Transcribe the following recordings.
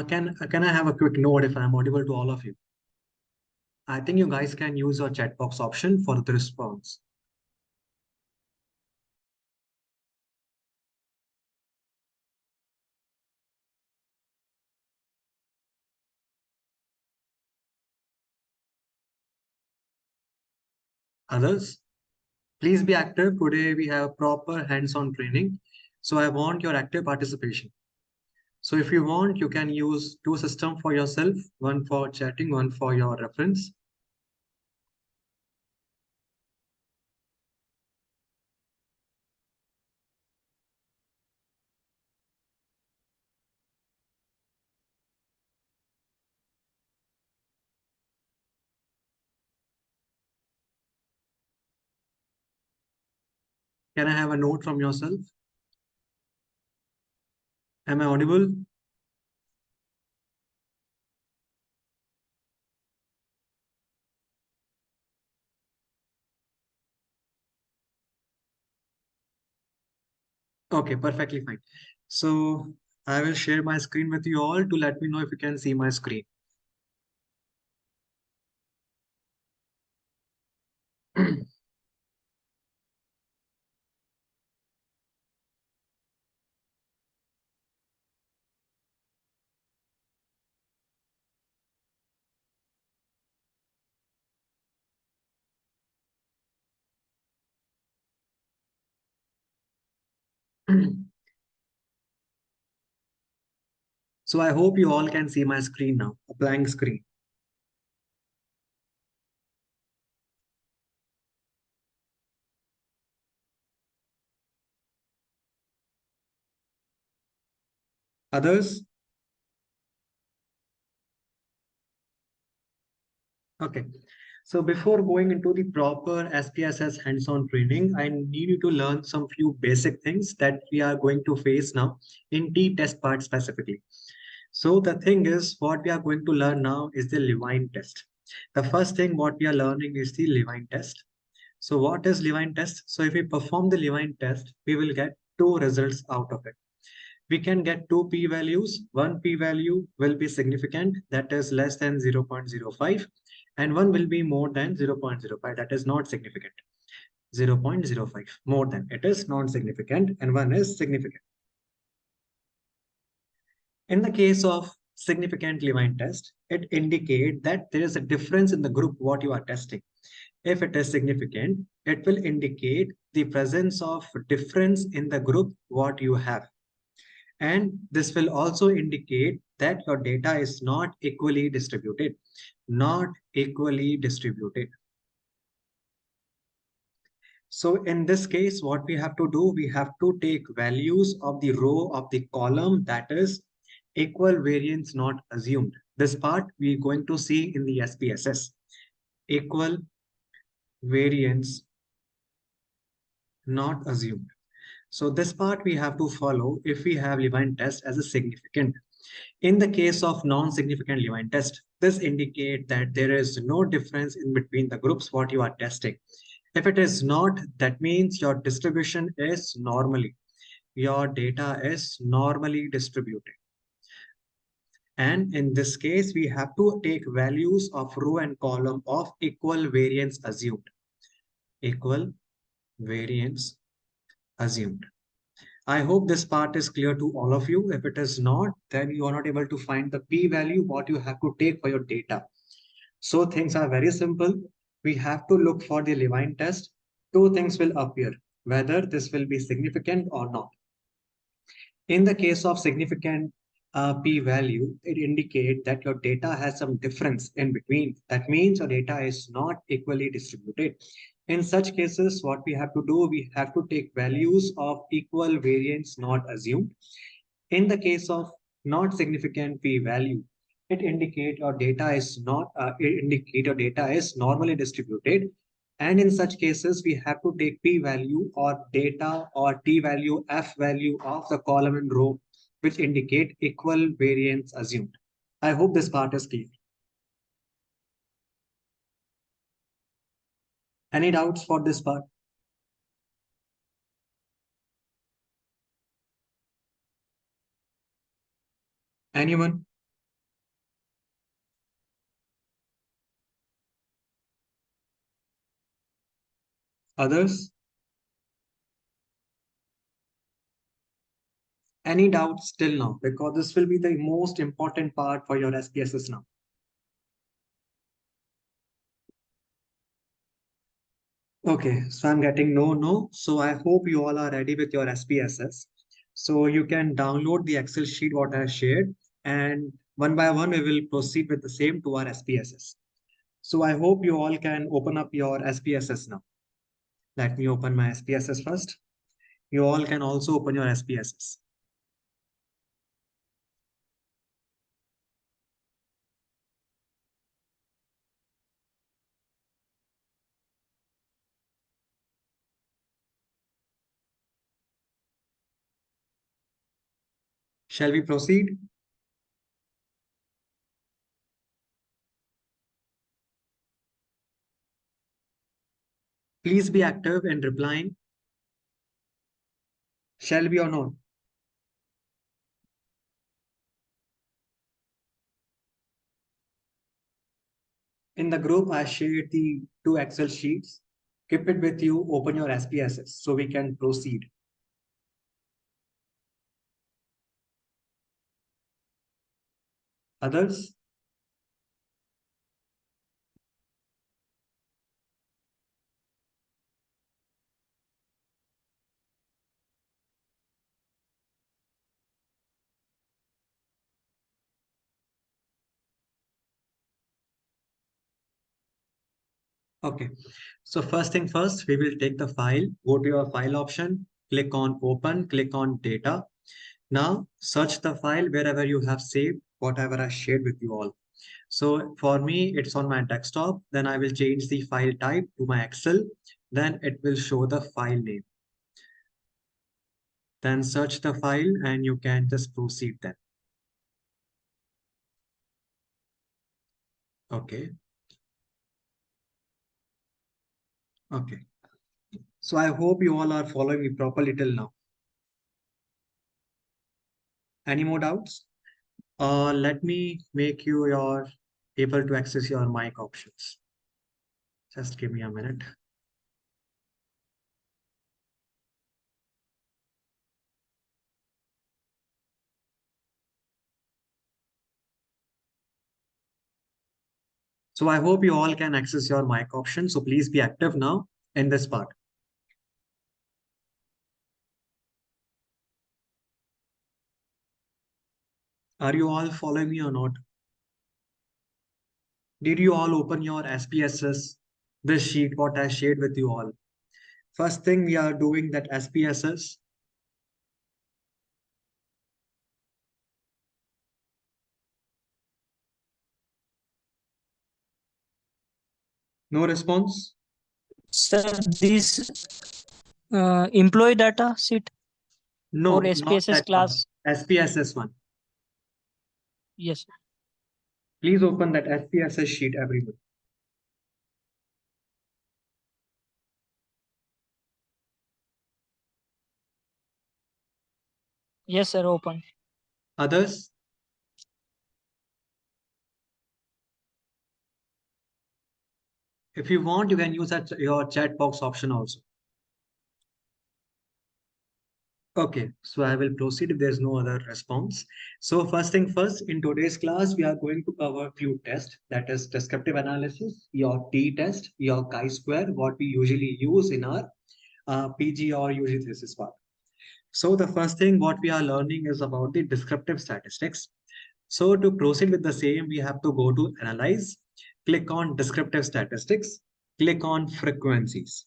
Can I have a quick note if I'm audible to all of you? I think you guys can use your chat box option for the response. Others, please be active. Today we have proper hands-on training. So I want your active participation. So if you want, you can use two systems for yourself, one for chatting, one for your reference. Can I have a note from yourself? Am I audible? Okay, perfectly fine. So I will share my screen with you all to let me know if you can see my screen. So I hope you all can see my screen now, a blank screen. Others? Okay. So before going into the proper SPSS hands-on training, I need you to learn some few basic things that we are going to face now in T-test part specifically. So the thing is, what we are going to learn now is the Levine test. The first thing what we are learning is the Levine test. So what is Levine test? So if we perform the Levine test, we will get two results out of it. We can get two p-values. One p-value will be significant, that is less than 0.05, and one will be more than 0.05, that is not significant. 0.05, more than, it is non-significant, and one is significant. In the case of significant Levine test, it indicates that there is a difference in the group what you are testing. If it is significant, it will indicate the presence of difference in the group what you have. And this will also indicate that your data is not equally distributed. Not equally distributed. So in this case, what we have to do, we have to take values of the row of the column, that is equal variance not assumed. This part we are going to see in the SPSS. Equal variance not assumed. So this part we have to follow if we have Levine test as a significant. In the case of non-significant Levine test, this indicates that there is no difference in between the groups what you are testing. If it is not, that means your distribution is normally. Your data is normally distributed. And in this case, we have to take values of row and column of equal variance assumed. Equal variance assumed. I hope this part is clear to all of you. If it is not, then you are not able to find the p-value what you have to take for your data. So things are very simple. We have to look for the Levine test. Two things will appear, whether this will be significant or not. In the case of significant p-value, it indicates that your data has some difference in between. That means your data is not equally distributed. In such cases, what we have to do, we have to take values of equal variance not assumed. In the case of not significant p-value, it indicates your data is normally distributed. And in such cases, we have to take p-value or data or t-value, f-value of the column and row, which indicate equal variance assumed. I hope this part is clear. Any doubts for this part? Anyone? Others? Any doubts till now? Because this will be the most important part for your SPSS now. Okay, so I'm getting no. So I hope you all are ready with your SPSS. So you can download the Excel sheet what I shared, and one by one we will proceed with the same to our SPSS. So I hope you all can open up your SPSS now. Let me open my SPSS first. You all can also open your SPSS. Shall we proceed? Please be active in replying. Shall we or not? In the group, I shared the two Excel sheets. Keep it with you, open your SPSS so we can proceed. Others? Okay. So first thing first, we will take the file, go to your file option, click on open, click on data. Now search the file wherever you have saved whatever I shared with you all. So for me, it's on my desktop. Then I will change the file type to my Excel. Then it will show the file name. Then search the file and you can just proceed then. Okay. Okay. So I hope you all are following me properly till now. Any more doubts? Let me make you your able to access your mic options. Just give me a minute. So I hope you all can access your mic option. So please be active now in this part. Are you all following me or not? Did you all open your SPSS, this sheet, what I shared with you all? First thing we are doing that SPSS. No response? Sir, this employee data sheet No, or not SPSS that one. class. SPSS one. Yes. Please open that SPSS sheet, everyone. Yes, sir. Open. Others? If you want, you can use that your chat box option also. Okay, so I will proceed if there's no other response. So first thing first, in today's class, we are going to cover few tests, that is descriptive analysis, your T-test, your chi-square, what we usually use in our PG or UG thesis part. So the first thing what we are learning is about the descriptive statistics. So to proceed with the same, we have to go to analyze, click on descriptive statistics, click on frequencies.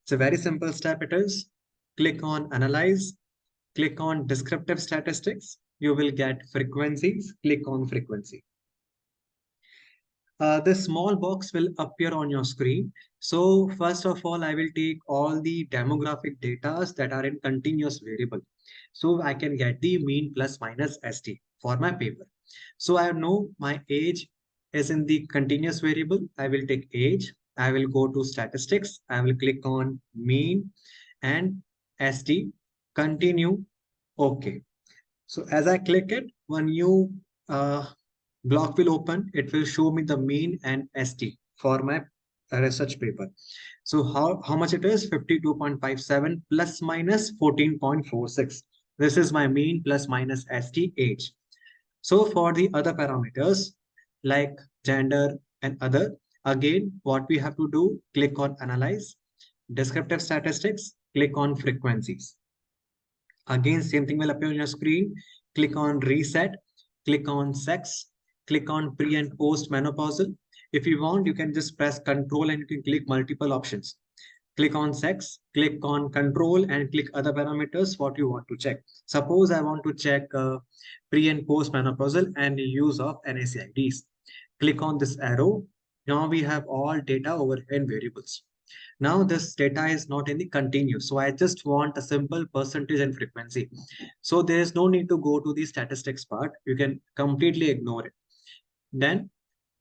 It's a very simple step it is. Click on analyze, click on descriptive statistics. You will get frequencies, click on frequency. This small box will appear on your screen. So first of all, I will take all the demographic data that are in continuous variable. So I can get the mean plus minus ST for my paper. So I know my age is in the continuous variable. I will take age. I will go to statistics. I will click on mean and ST, continue. Okay. So as I click it, one new block will open. It will show me the mean and ST for my research paper. So how much it is? 52.57 plus minus 14.46. This is my mean plus minus STH. So for the other parameters like gender and other, again, what we have to do, click on analyze, descriptive statistics, click on frequencies. Again, same thing will appear on your screen. Click on reset, click on sex, click on pre and post menopausal. If you want, you can just press control and you can click multiple options. Click on sex, click on control and click other parameters what you want to check. Suppose I want to check pre and post menopausal and use of NACIDs. Click on this arrow. Now we have all data over in variables. Now this data is not any continuous. So I just want a simple percentage and frequency. So there is no need to go to the statistics part. You can completely ignore it. Then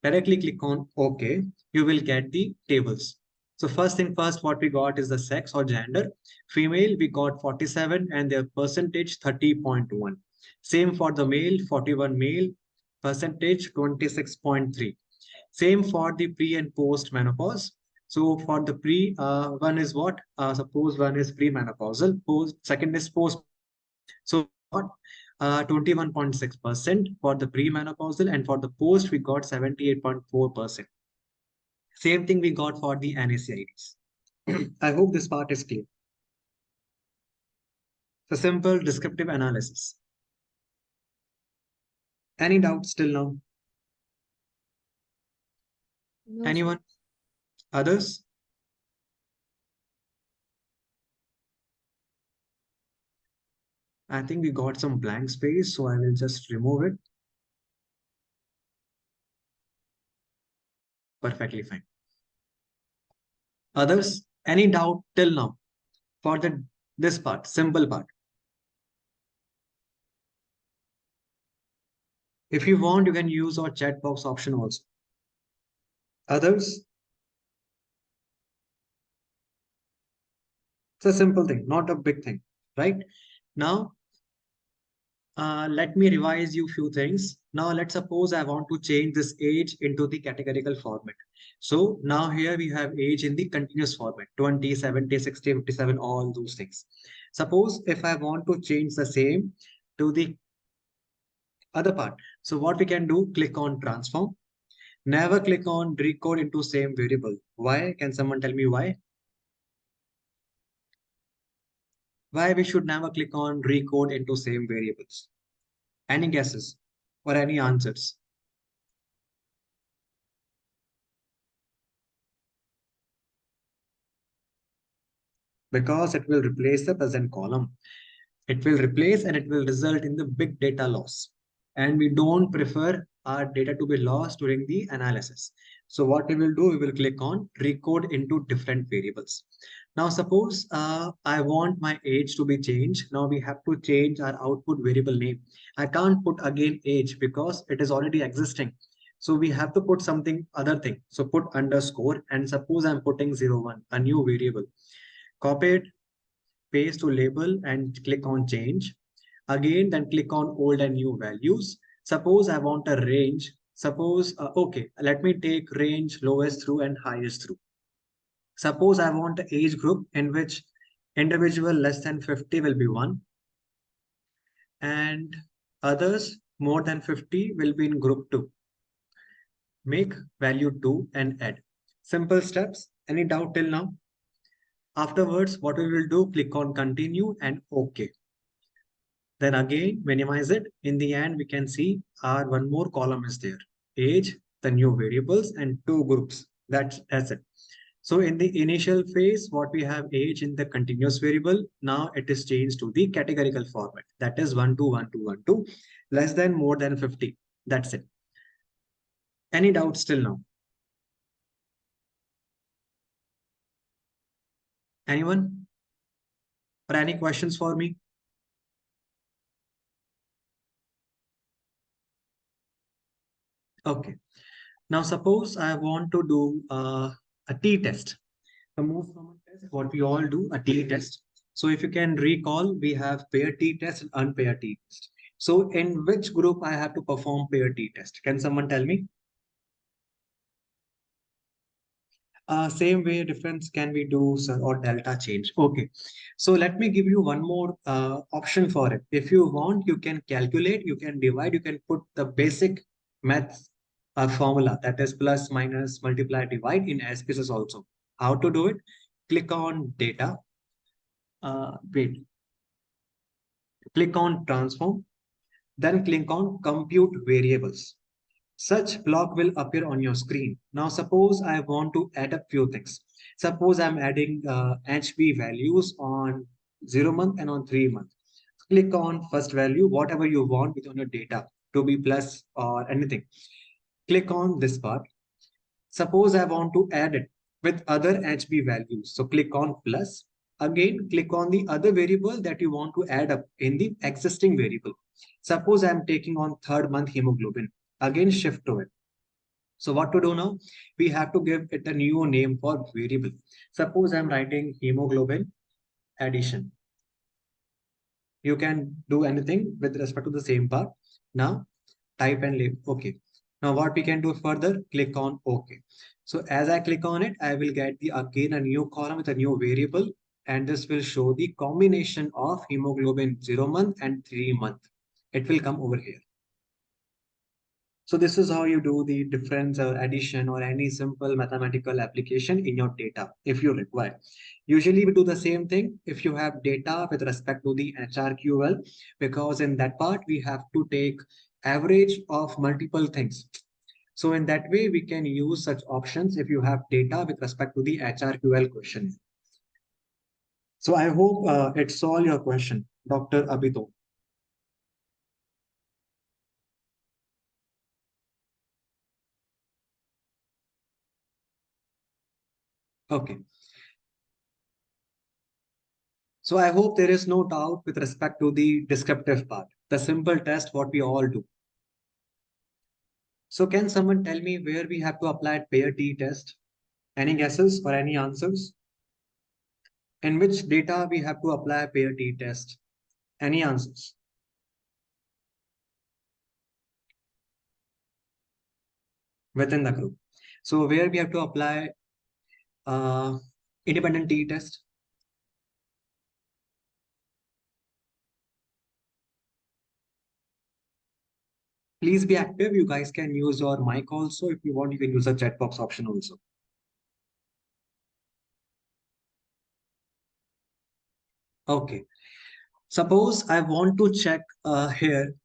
directly click on OK. You will get the tables. So first thing first, what we got is the sex or gender. Female, we got 47 and their percentage 30.1. Same for the male, 41 male, percentage 26.3. Same for the pre and post menopause. So for the pre, one is what? Suppose one is pre-menopausal, post, second is post. So what? 21.6% for the pre-menopausal, and for the post, we got 78.4%. Same thing we got for the NACIDs. I hope this part is clear. So simple descriptive analysis. Any doubts till now? No, Anyone? Others? I think we got some blank space, so I will just remove it. Perfectly fine. Others? Any doubt till now for this part, simple part? If you want, you can use our chat box option also. Others? It's a simple thing, not a big thing, right? Now, let me revise you few things. Now, let's suppose I want to change this age into the categorical format. So now here we have age in the continuous format, 20, 70, 60, 57, all those things. Suppose if I want to change the same to the other part. So what we can do, click on transform. Never click on recode into same variable. Why? Can someone tell me why? Why we should never click on recode into same variables? Any guesses or any answers? Because it will replace the present column. It will replace and it will result in the big data loss. And we don't prefer our data to be lost during the analysis. So what we will do, we will click on recode into different variables. Now, suppose I want my age to be changed. Now we have to change our output variable name. I can't put again age because it is already existing. So we have to put something other thing. So put underscore and suppose I'm putting 01, a new variable. Copy it, paste to label and click on change. Again, then click on old and new values. Suppose I want a range. Suppose, okay, let me take range lowest through and highest through. Suppose I want an age group in which individual less than 50 will be 1 and others more than 50 will be in group 2. Make value 2 and add. Simple steps. Any doubt till now? Afterwards, what we will do, click on continue and OK. Then again, minimize it. In the end, we can see our one more column is there. Age, the new variables and 2 groups. That's it. So in the initial phase, what we have age in the continuous variable, now it is changed to the categorical format. That is 1 2 1 2 1 2, less than more than 50. That's it. Any doubts till now? Anyone? Or any questions for me? Okay. Now suppose I want to do a t-test. The most common test, what we all do, a t-test. So if you can recall, we have pair t-test and unpaired t-test. So in which group I have to perform pair t-test? Can someone tell me? Same way difference can we do, sir, or delta change. Okay. So let me give you one more option for it. If you want, you can calculate, you can divide, you can put the basic maths formula, that is plus, minus, multiply, divide in SPSS also. How to do it? Click on data. Wait. Click on transform. Then click on compute variables. Such block will appear on your screen. Now, suppose I want to add a few things. Suppose I'm adding HB values on 0 month and on 3 month. Click on first value, whatever you want within your data to be plus or anything. Click on this part. Suppose I want to add it with other HB values. So click on plus. Again, click on the other variable that you want to add up in the existing variable. Suppose I'm taking on 3rd month hemoglobin. Again, shift to it. So what to do now? We have to give it a new name for variable. Suppose I'm writing hemoglobin addition. You can do anything with respect to the same part. Now type and leave. Okay. Now what we can do further, click on OK. So as I click on it, I will get again a new column with a new variable. And this will show the combination of hemoglobin 0 month and 3 month. It will come over here. So this is how you do the difference or addition or any simple mathematical application in your data if you require. Usually we do the same thing if you have data with respect to the HRQL, because in that part we have to take average of multiple things. So in that way we can use such options if you have data with respect to the HRQL question. So I hope it solved your question, Dr. Abhito. Okay. So I hope there is no doubt with respect to the descriptive part, the simple test, what we all do. So can someone tell me where we have to apply pair T-test? Any guesses or any answers? In which data we have to apply pair T-test? Any answers? Within the group. So where we have to apply independent T-test? Please be active. You guys can use your mic also. If you want, you can use the chat box option also. Okay. Suppose I want to check here.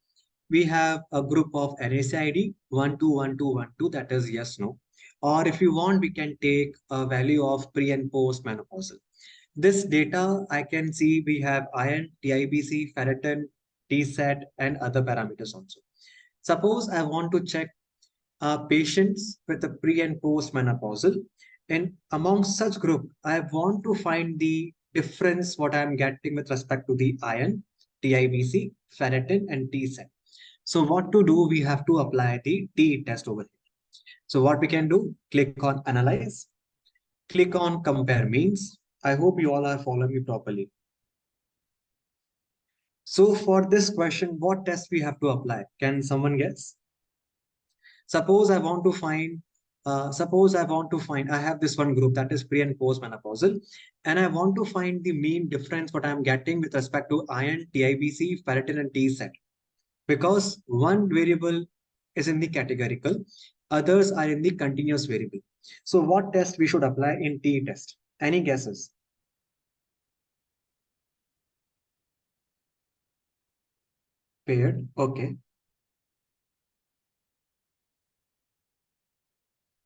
We have a group of NACID 121212, that is yes, no. Or if you want, we can take a value of pre and post menopausal. This data I can see we have iron, TIBC, ferritin, Ttest, and other parameters also. Suppose I want to check patients with a pre and post menopausal. And among such group, I want to find the difference what I'm getting with respect to the iron, TIBC, ferritin, and Ttest. So what to do? We have to apply the Ttest over here. So what we can do? Click on analyze, click on compare means. I hope you all are following me properly. So for this question, what test we have to apply? Can someone guess? Suppose I want to find, I have this one group that is pre and post menopausal, and I want to find the mean difference what I'm getting with respect to iron, TIBC, ferritin, and Ttest. Because one variable is in the categorical, others are in the continuous variable. So what test we should apply in Ttest? Any guesses? Paired, okay.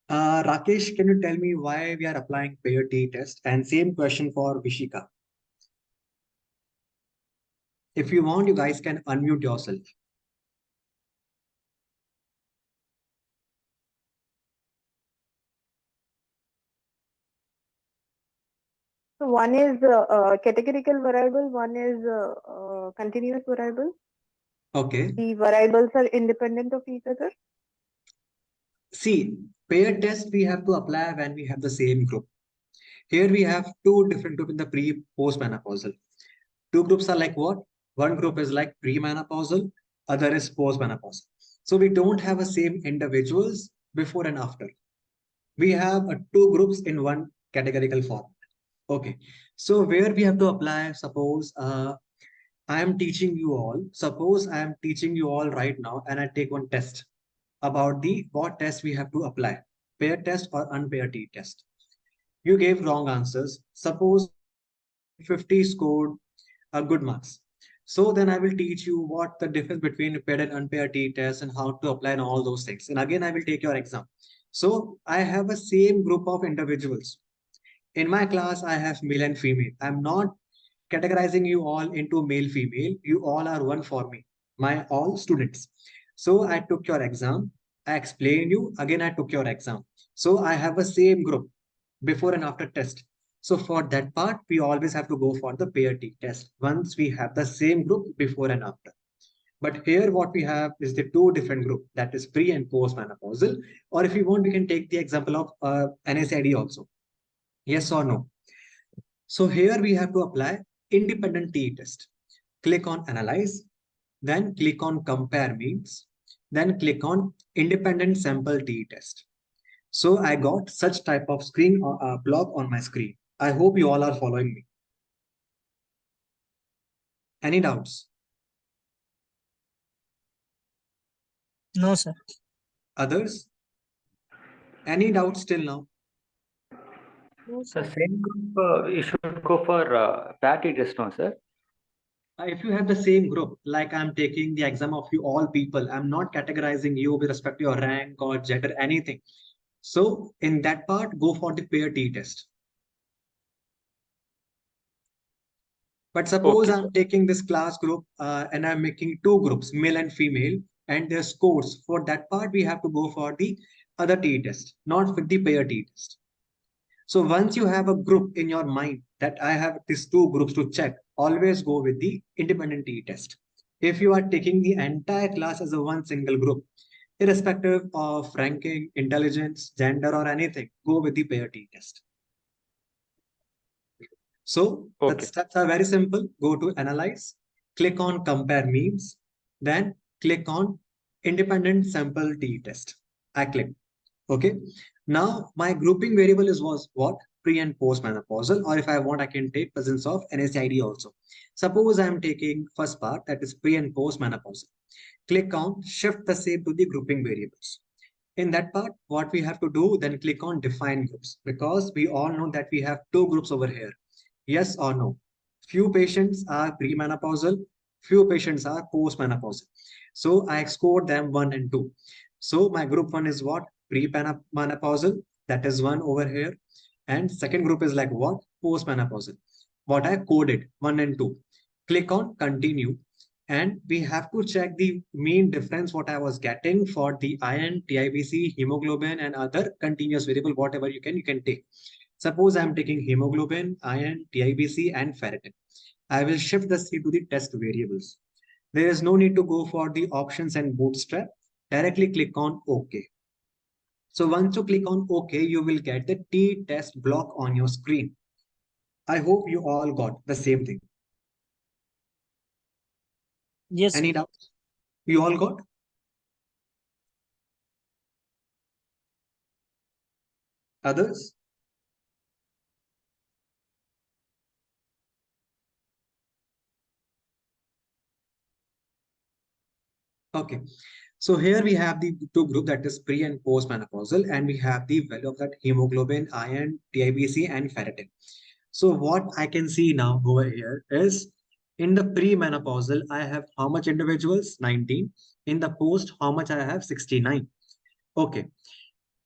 Rakesh, can you tell me why we are applying paired Ttest? And same question for Vishika. If you want, you guys can unmute yourself. So one is categorical variable, one is continuous variable. Okay. The variables are independent of each other. See, paired test we have to apply when we have the same group. Here we have two different groups in the pre-post menopausal. Two groups are like what? One group is like pre-menopausal, other is post-menopausal. So we don't have the same individuals before and after. We have two groups in one categorical form. Okay, so where we have to apply, suppose I am teaching you all, suppose I am teaching you all right now, and I take one test about the what test we have to apply, pair test or unpaired t-test. You gave wrong answers. Suppose 50 scored a good marks. So then I will teach you what the difference between paired and unpaired t-test and how to apply and all those things. And again, I will take your exam. So I have a same group of individuals. In my class, I have male and female. I'm not categorizing you all into male, female. You all are one for me, my all students. So I took your exam. I explained you. Again, I took your exam. So I have a same group before and after test. So for that part, we always have to go for the pair T test once we have the same group before and after. But here what we have is the two different group, that is pre and post menopausal. Or if you want, we can take the example of NSAID also. Yes or no? So here we have to apply independent t-test. Click on analyze, then click on compare means, then click on independent sample t-test. So I got such type of screen block on my screen. I hope you all are following me. Any doubts? No, sir. Others? Any doubts till now? No, So sir. same group, you should go for party test, no, sir? If you have the same group, like I'm taking the exam of you all people, I'm not categorizing you with respect to your rank or gender, anything. So in that part, go for the pair t-test. But suppose Okay, I'm sir. taking this class group and I'm making two groups, male and female, and their scores. For that part, we have to go for the other t-test, not with the pair t-test. So once you have a group in your mind that I have these two groups to check, always go with the independent t-test. If you are taking the entire class as a one single group, irrespective of ranking, intelligence, gender, or anything, go with the pair t-test. So the Okay. steps are very simple. Go to analyze, click on compare means, then click on independent sample t-test. I click. Okay. Now my grouping variable was what? Pre and post menopausal, or if I want, I can take presence of NSAID also. Suppose I am taking first part, that is pre and post menopausal. Click on shift the same to the grouping variables. In that part, what we have to do, then click on define groups, because we all know that we have two groups over here. Yes or no? Few patients are premenopausal, few patients are postmenopausal. So I scored them 1 and 2. So my group 1 is what? Premenopausal, that is 1 over here. And second group is like what? Postmenopausal. What I coded 1 and 2. Click on continue. And we have to check the mean difference what I was getting for the iron, TIBC, hemoglobin, and other continuous variable, whatever you can take. Suppose I'm taking hemoglobin, iron, TIBC, and ferritin. I will shift the C to the test variables. There is no need to go for the options and bootstrap. Directly click on OK. So once you click on OK, you will get the t-test block on your screen. I hope you all got the same thing. Yes, sir. Any doubts? You all got? Others? Okay. So here we have the two group, that is pre and post menopausal, and we have the value of that hemoglobin, iron, TIBC, and ferritin. So what I can see now over here is in the pre-menopausal, I have how much individuals? 19. In the post, how much I have? 69. Okay.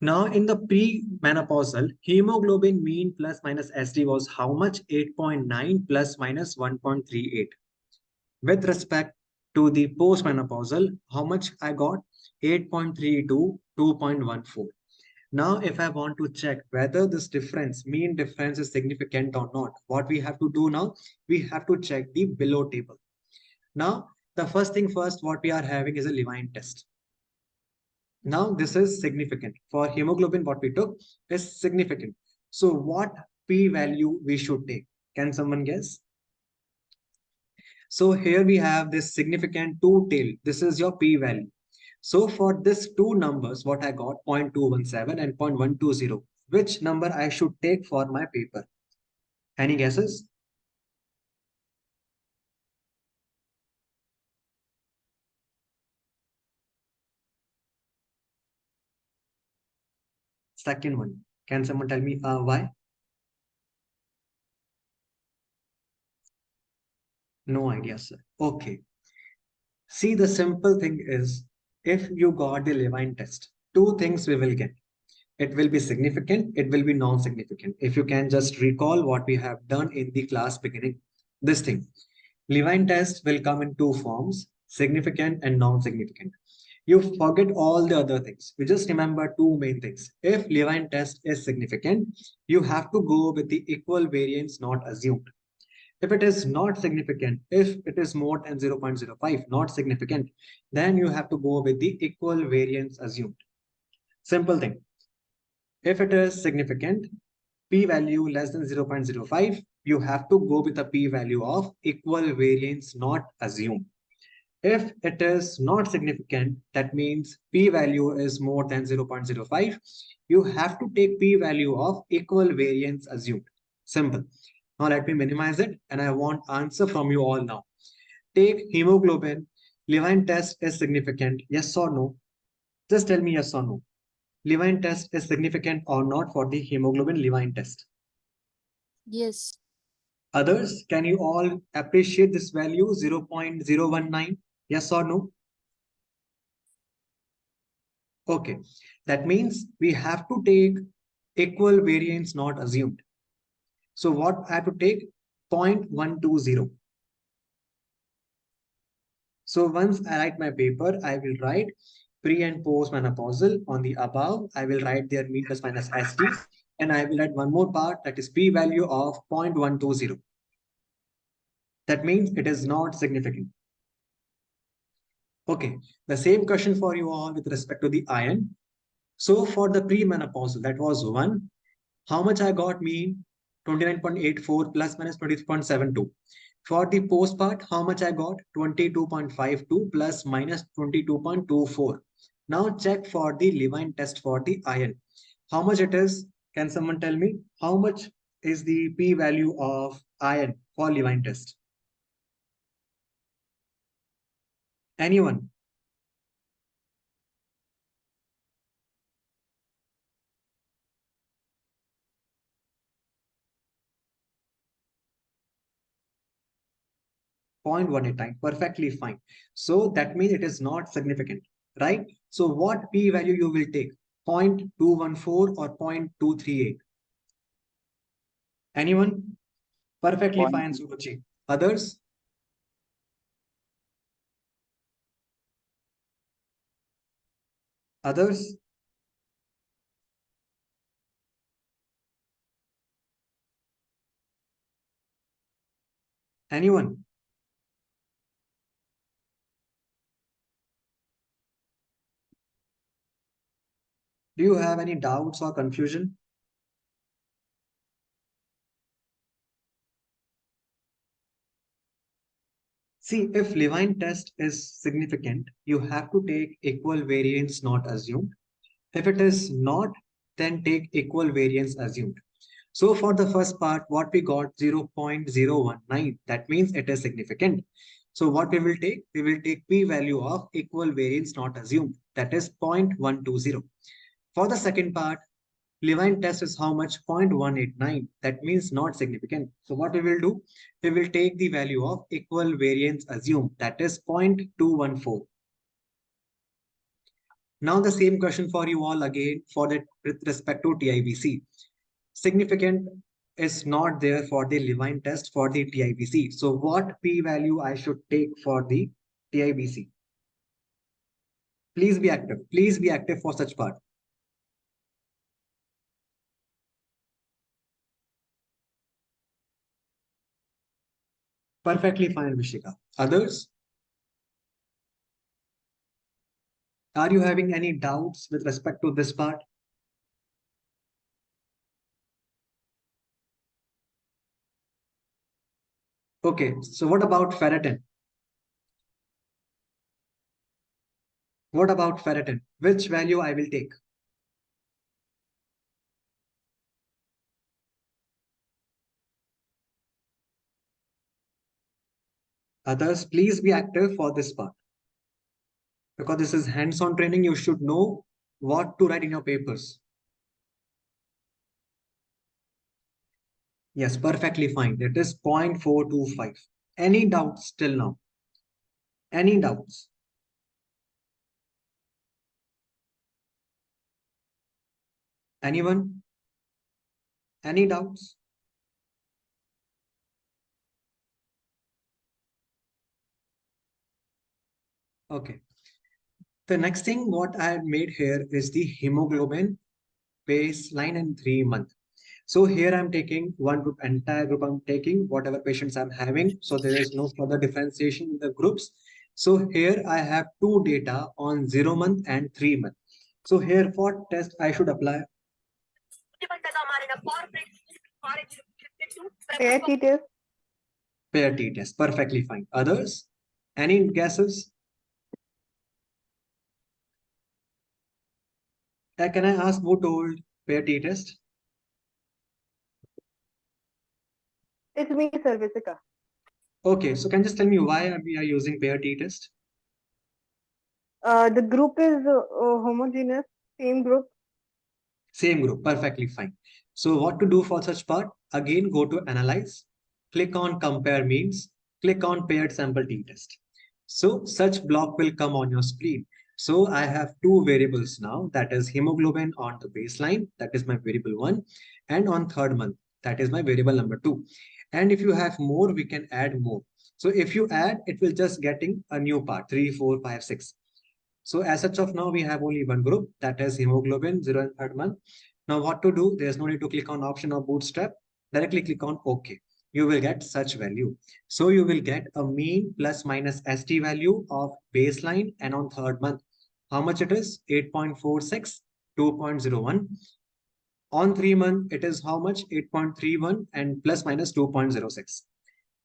Now in the pre-menopausal, hemoglobin mean plus minus SD was how much? 8.9 plus minus 1.38. With respect to the post-menopausal, how much I got? 8.32, 2.14. Now, if I want to check whether this difference, mean difference is significant or not, what we have to do now, we have to check the below table. Now, the first thing first, what we are having is a Levine test. Now, this is significant. For hemoglobin, what we took is significant. So what p-value we should take? Can someone guess? So here we have this significant two tail. This is your p-value. So for this two numbers, what I got 0.217 and 0.120, which number I should take for my paper? Any guesses? Second one. Can someone tell me why? No idea, sir. Okay. See, the simple thing is, if you got the Levine test, two things we will get. It will be significant, it will be non-significant. If you can just recall what we have done in the class beginning, this thing. Levine test will come in two forms, significant and non-significant. You forget all the other things. You just remember two main things. If Levine test is significant, you have to go with the equal variance not assumed. If it is not significant, if it is more than 0.05, not significant, then you have to go with the equal variance assumed. Simple thing. If it is significant, p-value less than 0.05, you have to go with a p-value of equal variance not assumed. If it is not significant, that means p-value is more than 0.05, you have to take p-value of equal variance assumed. Simple. Now let me minimize it and I want answer from you all now. Take hemoglobin. Levine test is significant. Yes or no? Just tell me yes or no. Levine test is significant or not for the hemoglobin Levine test? Yes. Others, can you all appreciate this value 0.019? Yes or no? Okay, that means we have to take equal variance not assumed. So what I have to take? 0.120. So once I write my paper, I will write pre and post menopausal on the above. I will write their mean plus minus ST, and I will add one more part, that is p value of 0.120. That means it is not significant. Okay, the same question for you all with respect to the iron. So for the pre-menopausal, that was 1. How much I got? Mean 29.84 plus minus 23.72. For the post part, how much I got? 22.52 plus minus 22.24. Now check for the Levine test for the iron. How much it is? Can someone tell me? How much is the p-value of iron for Levine test? Anyone? Point 0.189, perfectly fine. So that means it is not significant, right? So what p-value you will take? 0.214 or 0.238? Anyone? Perfectly fine, Suruchi. Others? Others? Anyone? Do you have any doubts or confusion? See, if Levine test is significant, you have to take equal variance not assumed. If it is not, then take equal variance assumed. So for the first part, what we got 0.019, that means it is significant. So what we will take? We will take p-value of equal variance not assumed, that is 0.120. For the second part, Levine test is how much? 0.189. That means not significant. So what we will do? We will take the value of equal variance assumed, that is 0.214. Now the same question for you all again for that with respect to TIBC. Significant is not there for the Levine test for the TIBC. So what p-value I should take for the TIBC? Please be active. Please be active for such part. Perfectly fine, Vishika. Others? Are you having any doubts with respect to this part? Okay, so what about ferritin? What about ferritin? Which value I will take? Others, please be active for this part. Because this is hands-on training, you should know what to write in your papers. Yes, perfectly fine. It is 0.425. Any doubts till now? Any doubts? Anyone? Any doubts? Okay. The next thing what I had made here is the hemoglobin baseline in 3 months. So here I'm taking one group, entire group I'm taking, whatever patients I'm having. So there is no further differentiation in the groups. So here I have two data on 0 month and 3 month. So here for test, I should apply Pair Ttest. pair T-test. Perfectly fine. Others? Any guesses? Can I ask who told pair T-test? It's me, Sir Visika. Okay, so can you just tell me why we are using pair T-test? The group is homogeneous, same group. Same group, perfectly fine. So what to do for such part? Again, go to analyze, click on compare means, click on paired sample T-test. So such block will come on your screen. So I have two variables now, that is hemoglobin on the baseline, that is my variable 1, and on 3rd month, that is my variable number 2. And if you have more, we can add more. So if you add, it will just getting a new part, 3, 4, 5, 6. So as such of now, we have only one group, that is hemoglobin 0 and 3rd month. Now what to do? There's no need to click on option or bootstrap. Directly click on OK. You will get such value. So you will get a mean plus minus ST value of baseline and on 3rd month. How much it is? 8.46, 2.01. On 3 month, it is how much? 8.31 and plus minus 2.06.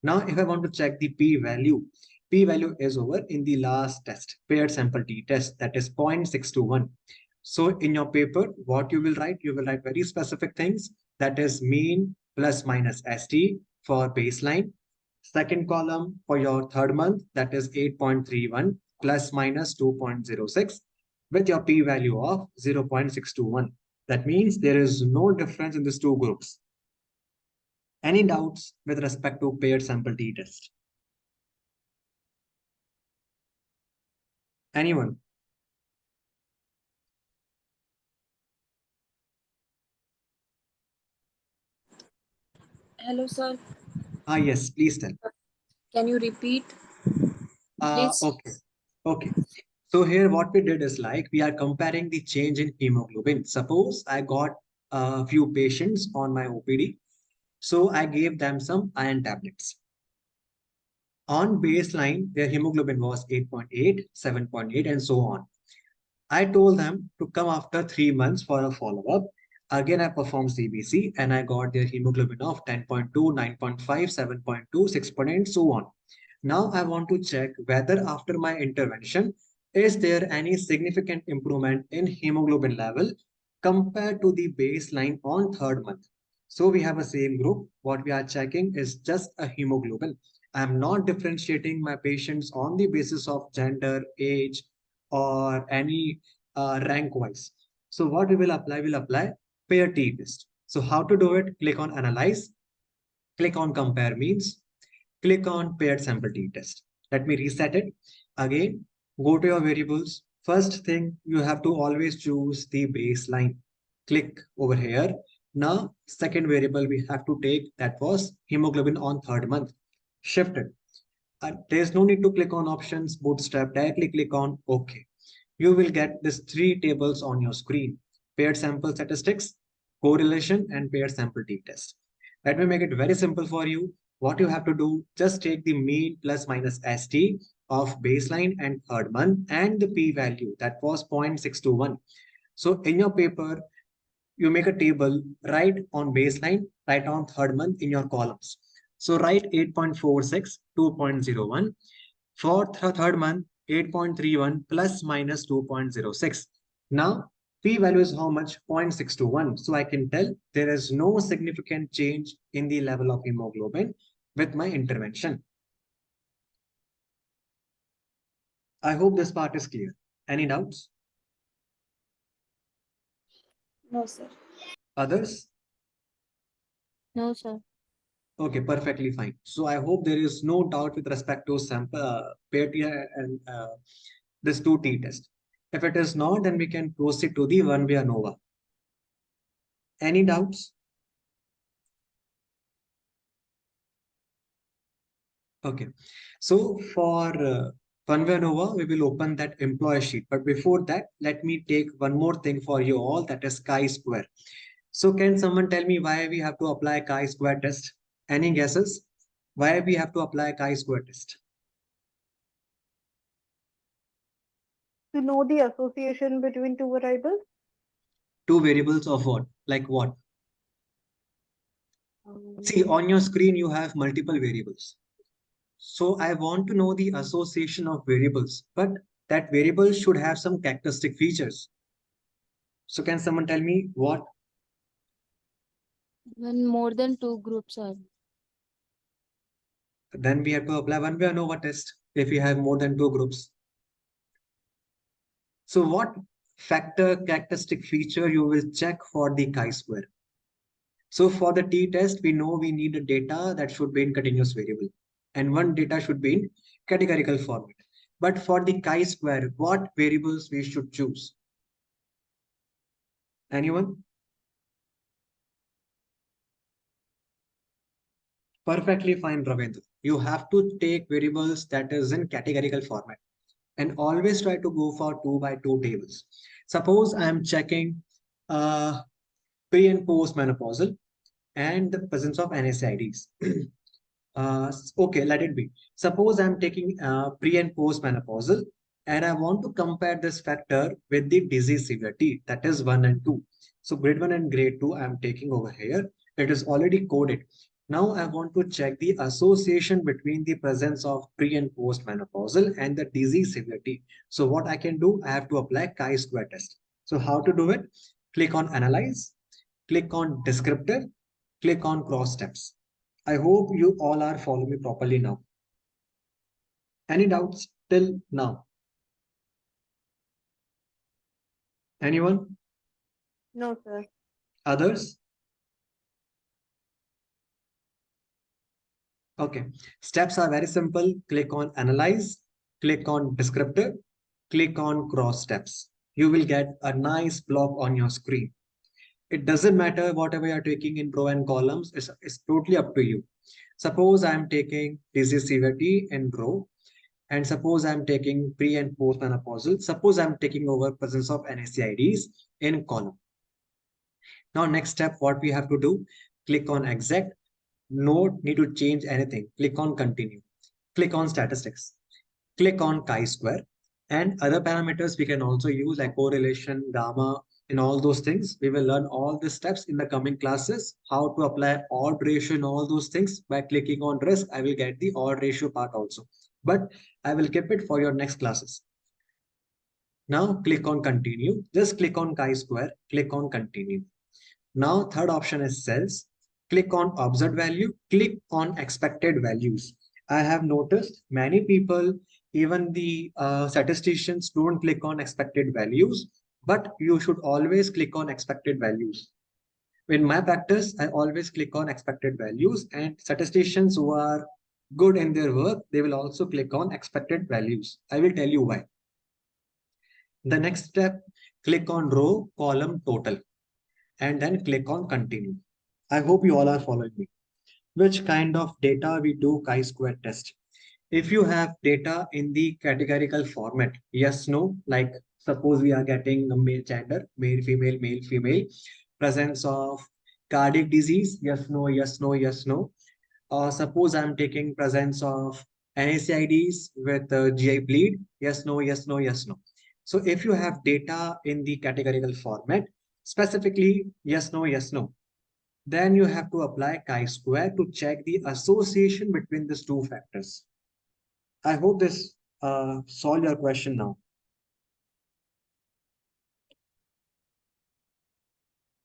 Now, if I want to check the p-value is over in the last test, paired sample t-test, that is 0.621. So in your paper, what you will write? You will write very specific things, that is mean plus minus ST for baseline. Second column for your 3rd month, that is 8.31 plus minus 2.06 with your p-value of 0.621. That means there is no difference in these two groups. Any doubts with respect to paired sample t-test? Anyone? Hello, sir. Yes, please tell. Can you repeat, please? Okay. So here what we did is like we are comparing the change in hemoglobin. Suppose I got a few patients on my OPD. So I gave them some iron tablets. On baseline, their hemoglobin was 8.8, 7.8, and so on. I told them to come after 3 months for a follow-up. Again, I performed CBC and I got their hemoglobin of 10.2, 9.5, 7.2, 6.8, so on. Now I want to check whether after my intervention, is there any significant improvement in hemoglobin level compared to the baseline on 3rd month. So we have a same group. What we are checking is just a hemoglobin. I am not differentiating my patients on the basis of gender, age, or any rank wise. So what we will apply pair t-test. So how to do it? Click on analyze, click on compare means, click on paired sample t-test. Let me reset it. Again, go to your variables. First thing, you have to always choose the baseline. Click over here. Now, second variable we have to take, that was hemoglobin on 3rd month. Shift it. There's no need to click on options, bootstrap, directly click on OK. You will get these 3 tables on your screen: paired sample statistics, correlation, and paired sample t-test. Let me make it very simple for you. What you have to do, just take the mean plus minus ST of baseline and 3rd month and the p-value, that was 0.621. So in your paper, you make a table, right on baseline, right on 3rd month in your columns. So write 8.46, 2.01. For 3rd month, 8.31 plus minus 2.06. Now, p-value is how much? 0.621. So I can tell there is no significant change in the level of hemoglobin with my intervention. I hope this part is clear. Any doubts? No, sir. Others? No, sir. Okay, perfectly fine. So I hope there is no doubt with respect to sample PATIA and this 2T test. If it is not, then we can proceed to the one-way ANOVA. Any doubts? Okay. So for one-way ANOVA, we will open that employee sheet. But before that, let me take one more thing for you all, that is chi-square. So can someone tell me why we have to apply chi-square test? Any guesses? Why we have to apply chi-square test? To know the association between two variables. Two variables of what? Like what? See, on your screen, you have multiple variables. So I want to know the association of variables, but that variable should have some characteristic features. So can someone tell me what? When more than two groups are. Then we have to apply one-way ANOVA test if we have more than two groups. So what factor characteristic feature you will check for the chi-square? So for the t-test, we know we need a data that should be in continuous variable, and one data should be in categorical format. But for the chi-square, what variables we should choose? Anyone? Perfectly fine, Ravindra. You have to take variables that is in categorical format and always try to go for 2 by 2 tables. Suppose I am checking pre and post menopausal and the presence of NSAIDs. Okay, let it be. Suppose I'm taking pre and post menopausal and I want to compare this factor with the disease severity, that is 1 and 2. So grade 1 and grade 2 I'm taking over here. It is already coded. Now I want to check the association between the presence of pre and post menopausal and the disease severity. So what I can do, I have to apply chi-square test. So how to do it? Click on analyze, click on descriptive, click on cross steps. I hope you all are following me properly now. Any doubts till now? Anyone? No, sir. Others? Okay. Steps are very simple. Click on analyze, click on descriptive, click on cross steps. You will get a nice block on your screen. It doesn't matter whatever you're taking in row and columns, it's totally up to you. Suppose I'm taking disease severity in row, and suppose I'm taking pre and post menopausal. Suppose I'm taking over presence of NSAIDs in column. Now, next step, what we have to do, click on exact. No need to change anything. Click on continue. Click on statistics. Click on chi-square. And other parameters we can also use like correlation, gamma, and all those things. We will learn all these steps in the coming classes. How to apply odd ratio and all those things. By clicking on risk, I will get the odd ratio part also. But I will keep it for your next classes. Now click on continue. Just click on chi-square. Click on continue. Now third option is cells. Click on observed value. Click on expected values. I have noticed many people, even the statisticians, don't click on expected values, but you should always click on expected values. In my practice, I always click on expected values, and statisticians who are good in their work, they will also click on expected values. I will tell you why. The next step, click on row, column, total, and then click on continue. I hope you all are following me. Which kind of data we do chi-square test? If you have data in the categorical format, yes, no, like suppose we are getting a male gender, male, female, presence of cardiac disease, yes, no, yes, no, yes, no. Or suppose I'm taking presence of NSAIDs with GI bleed, yes, no, yes, no, yes, no. So if you have data in the categorical format, specifically yes, no, then you have to apply chi-square to check the association between these two factors. I hope this solve your question now.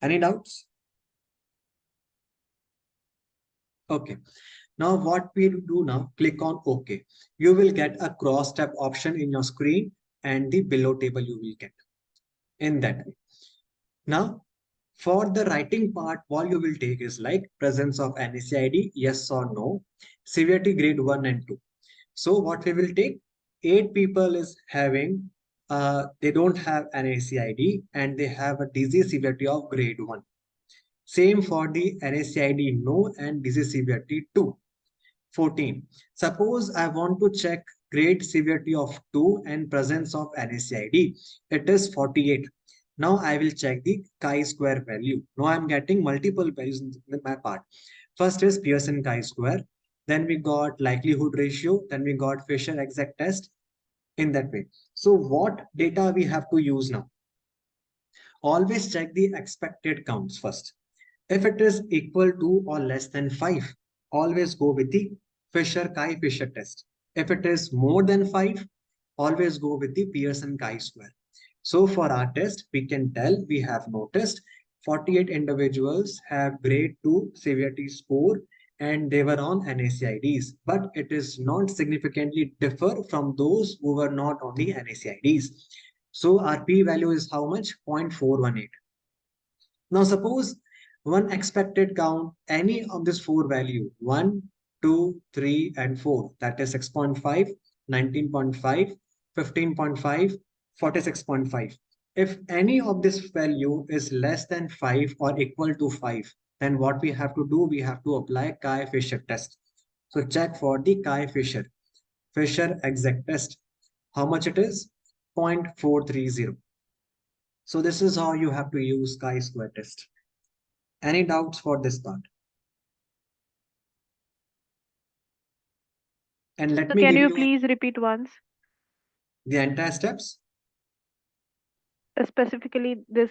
Any doubts? Okay. Now what we do now, click on OK. You will get a cross tab option in your screen and the below table you will get in that way. Now, for the writing part, all you will take is like presence of NACID, yes or no, severity grade 1 and 2. So what we will take, 8 people is having, they don't have NACID and they have a disease severity of grade 1. Same for the NACID no and disease severity 2. 14. Suppose I want to check grade severity of 2 and presence of NACID. It is 48. Now I will check the chi-square value. Now I'm getting multiple values in my part. First is Pearson chi-square. Then we got likelihood ratio. Then we got Fisher exact test in that way. So what data we have to use now? Always check the expected counts first. If it is equal to or less than 5, always go with the Fisher test. If it is more than 5, always go with the Pearson chi-square. So for our test, we can tell we have noticed 48 individuals have grade 2 severity score and they were on NACIDs, but it is not significantly differ from those who were not on the NACIDs. So our p-value is how much? 0.418. Now suppose one expected count any of this 4 value 1, 2, 3 and 4, that is 6.5, 19.5, 15.5, 46.5. If any of this value is less than 5 or equal to 5, then what we have to do, we have to apply Chi-Fisher test. So check for the Chi-Fisher exact test. How much it is? 0.430. So this is how you have to use chi-square test. Any doubts for this part? And let So me can give you you please repeat once? the entire steps. Specifically this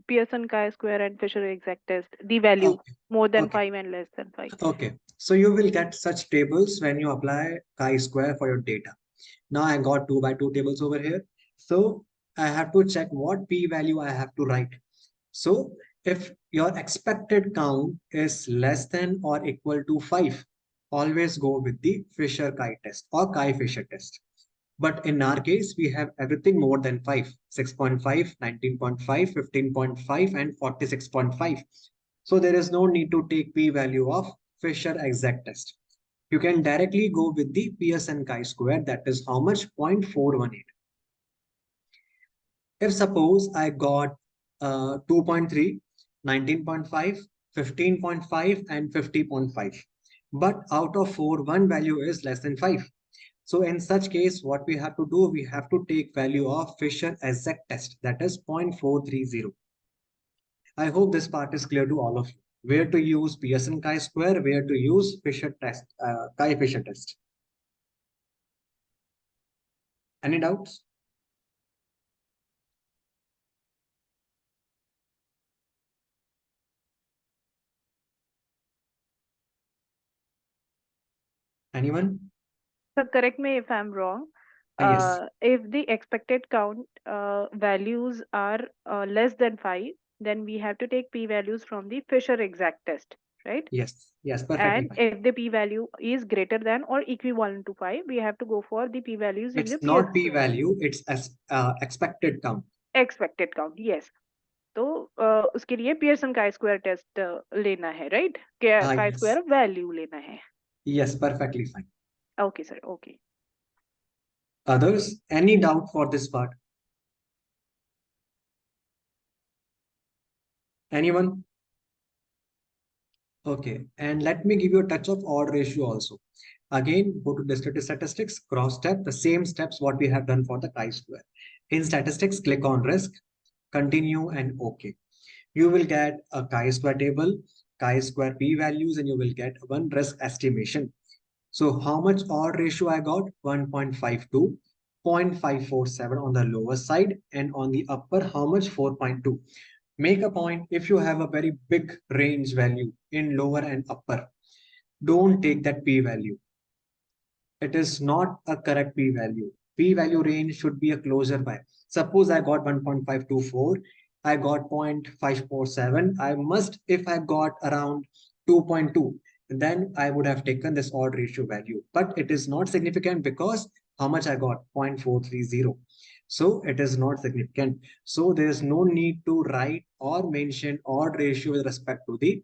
Pearson chi-square and Fisher exact test, the value Okay. more than Okay. 5 and less than 5. Okay. So you will get such tables when you apply chi-square for your data. Now I got 2 by 2 tables over here. So I have to check what p-value I have to write. So if your expected count is less than or equal to 5, always go with the Fisher-Chi test or Chi-Fisher test. But in our case, we have everything more than 5, 6.5, 19.5, 15.5 and 46.5. So there is no need to take p-value of Fisher exact test. You can directly go with the Pearson chi-square, that is how much? 0.418. If suppose I got 2.3, 19.5, 15.5 and 50.5, but out of 4, one value is less than 5. So in such case, what we have to do, we have to take value of Fisher exact test, that is 0.430. I hope this part is clear to all of you. Where to use Pearson chi-square, where to use Fisher test, chi-Fisher test. Any doubts? Anyone? So correct me if I'm wrong. Yes. If the expected count values are less than 5, then we have to take p-values from the Fisher exact test, right? Yes. Yes. Perfectly And fine. if the p-value is greater than or equivalent to 5, we have to go for the p-values in the It's not p-value, it's as expected count. expected count. Yes. तो उसके लिए Pearson का square test लेना है, right? का Yes. Square value लेना है. Yes, perfectly fine. Okay, sir. Okay. Others, any doubt for this part? Anyone? Okay, and let me give you a touch of odd ratio also. Again, go to Descriptive Statistics, cross step, the same steps what we have done for the chi-square. In statistics, click on risk, continue and OK. You will get a chi-square table, chi-square p-values, and you will get one risk estimation. So how much odd ratio I got? 1.52, 0.547 on the lower side, and on the upper, how much? 4.2. Make a point, if you have a very big range value in lower and upper, don't take that p-value. It is not a correct p-value. P-value range should be a closer by. Suppose I got 1.524, I got 0.547. I must, if I got around 2.2, then I would have taken this odd ratio value. But it is not significant because how much I got? 0.430. So it is not significant. So there is no need to write or mention odd ratio with respect to the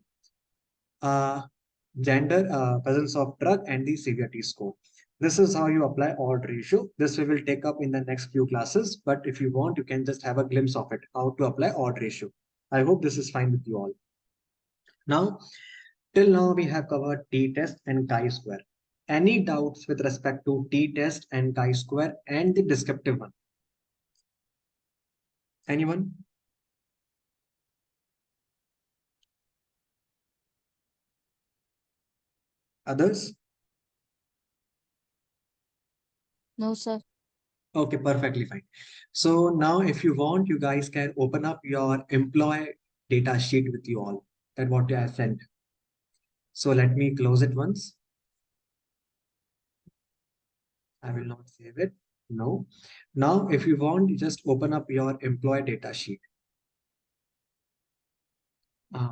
gender, presence of drug, and the severity score. This is how you apply odd ratio. This we will take up in the next few classes, but if you want, you can just have a glimpse of it, how to apply odd ratio. I hope this is fine with you all. Now, till now we have covered t-test and chi-square. Any doubts with respect to t-test and chi-square and the descriptive one? Anyone? Others? No, sir. Okay, perfectly fine. So now if you want, you guys can open up your employee data sheet with you all, that what I sent. So let me close it once. I will not save it. No. Now, if you want, you just open up your employee data sheet.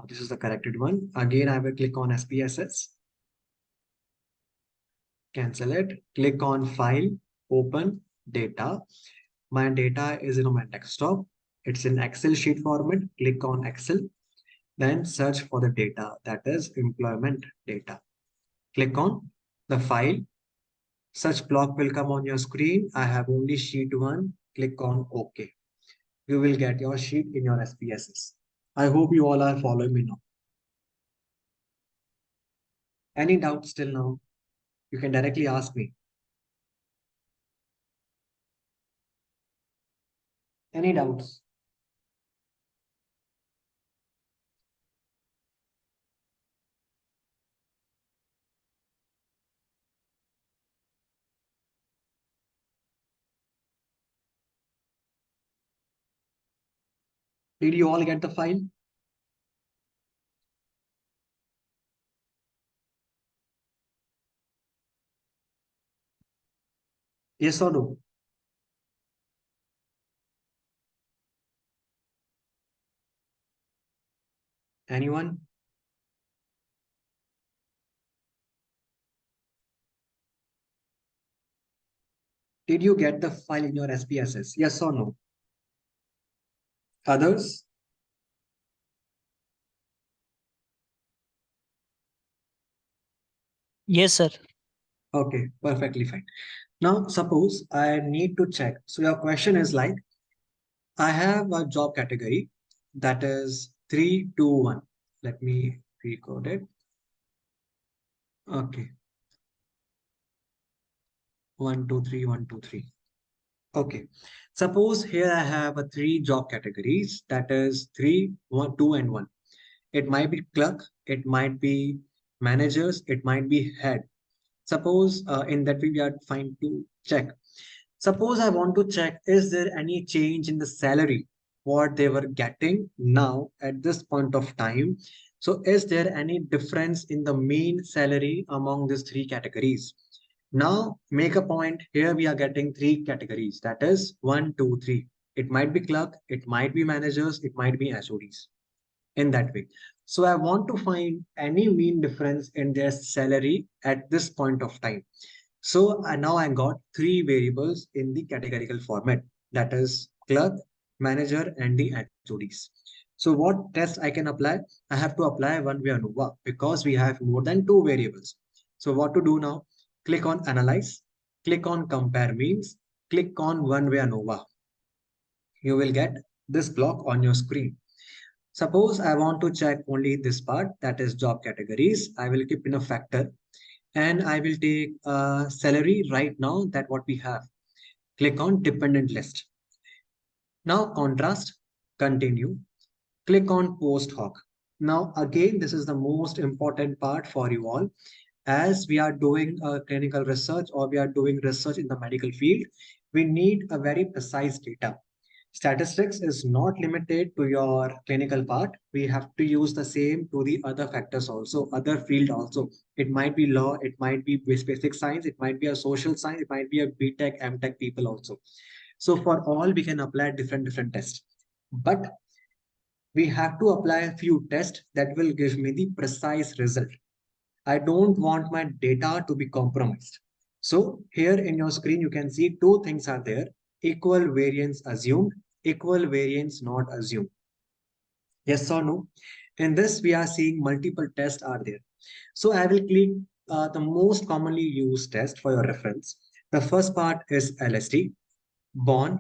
This is the corrected one. Again, I will click on SPSS. Cancel it. Click on File, Open, Data. My data is in my desktop. It's in Excel sheet format. Click on Excel. Then search for the data, that is employment data. Click on the file. Such block will come on your screen. I have only sheet 1. Click on OK. You will get your sheet in your SPSS. I hope you all are following me now. Any doubts till now? You can directly ask me. Any doubts? Did you all get the file? Yes or no? Anyone? Did you get the file in your SPSS? Yes or no? Others? Yes, sir. Okay, perfectly fine. Now, suppose I need to check. So your question is like, I have a job category that is 321. Let me recode it. Okay. 123, 123. Okay. Suppose here I have a 3 job categories, that is 3, 1, 2, and 1. It might be clerk, it might be managers, it might be head. Suppose in that we are trying to check. Suppose I want to check, is there any change in the salary, what they were getting now at this point of time? So is there any difference in the mean salary among these 3 categories? Now make a point. Here we are getting 3 categories. That is 1, 2, 3. It might be clerk, it might be managers, it might be HODs in that way. So I want to find any mean difference in their salary at this point of time. So now I got 3 variables in the categorical format. That is clerk, manager, and the HODs. So what test I can apply? I have to apply one way ANOVA because we have more than 2 variables. So what to do now? Click on Analyze, click on Compare Means, click on one way ANOVA. You will get this block on your screen. Suppose I want to check only this part, that is job categories. I will keep in a factor and I will take salary right now, that what we have. Click on dependent list. Now contrast, continue, click on post hoc. Now again, this is the most important part for you all. As we are doing clinical research or we are doing research in the medical field, we need a very precise data. Statistics is not limited to your clinical part. We have to use the same to the other factors also, other field also. It might be law, it might be basic science, it might be a social science, it might be a BTech, MTech people also. So for all, we can apply different tests. But we have to apply a few tests that will give me the precise result. I don't want my data to be compromised. So here in your screen, you can see two things are there: equal variance assumed, equal variance not assumed. Yes or no? In this, we are seeing multiple tests are there. So I will click the most commonly used test for your reference. The first part is LST, Bond,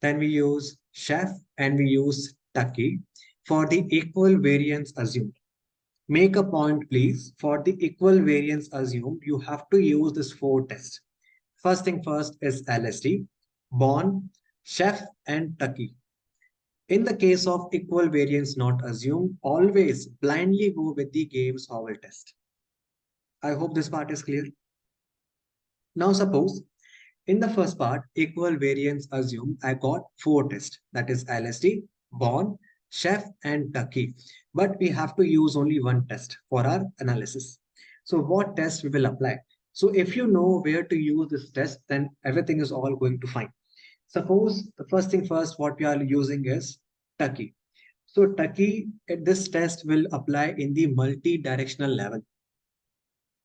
then we use Chef, and we use Tucky for the equal variance assumed. Make a point, please. For the equal variance assumed, you have to use this four tests. First thing first is LST, Bond, Chef, and Tucky. In the case of equal variance not assumed, always blindly go with the Games Howell test. I hope this part is clear. Now suppose in the first part, equal variance assumed, I got four tests, that is LST, Bond, Chef, and Tucky. But we have to use only one test for our analysis. So what test we will apply? So if you know where to use this test, then everything is all going to fine. Suppose the first thing first, what we are using is Tucky. So Tucky, this test will apply in the multi-directional level.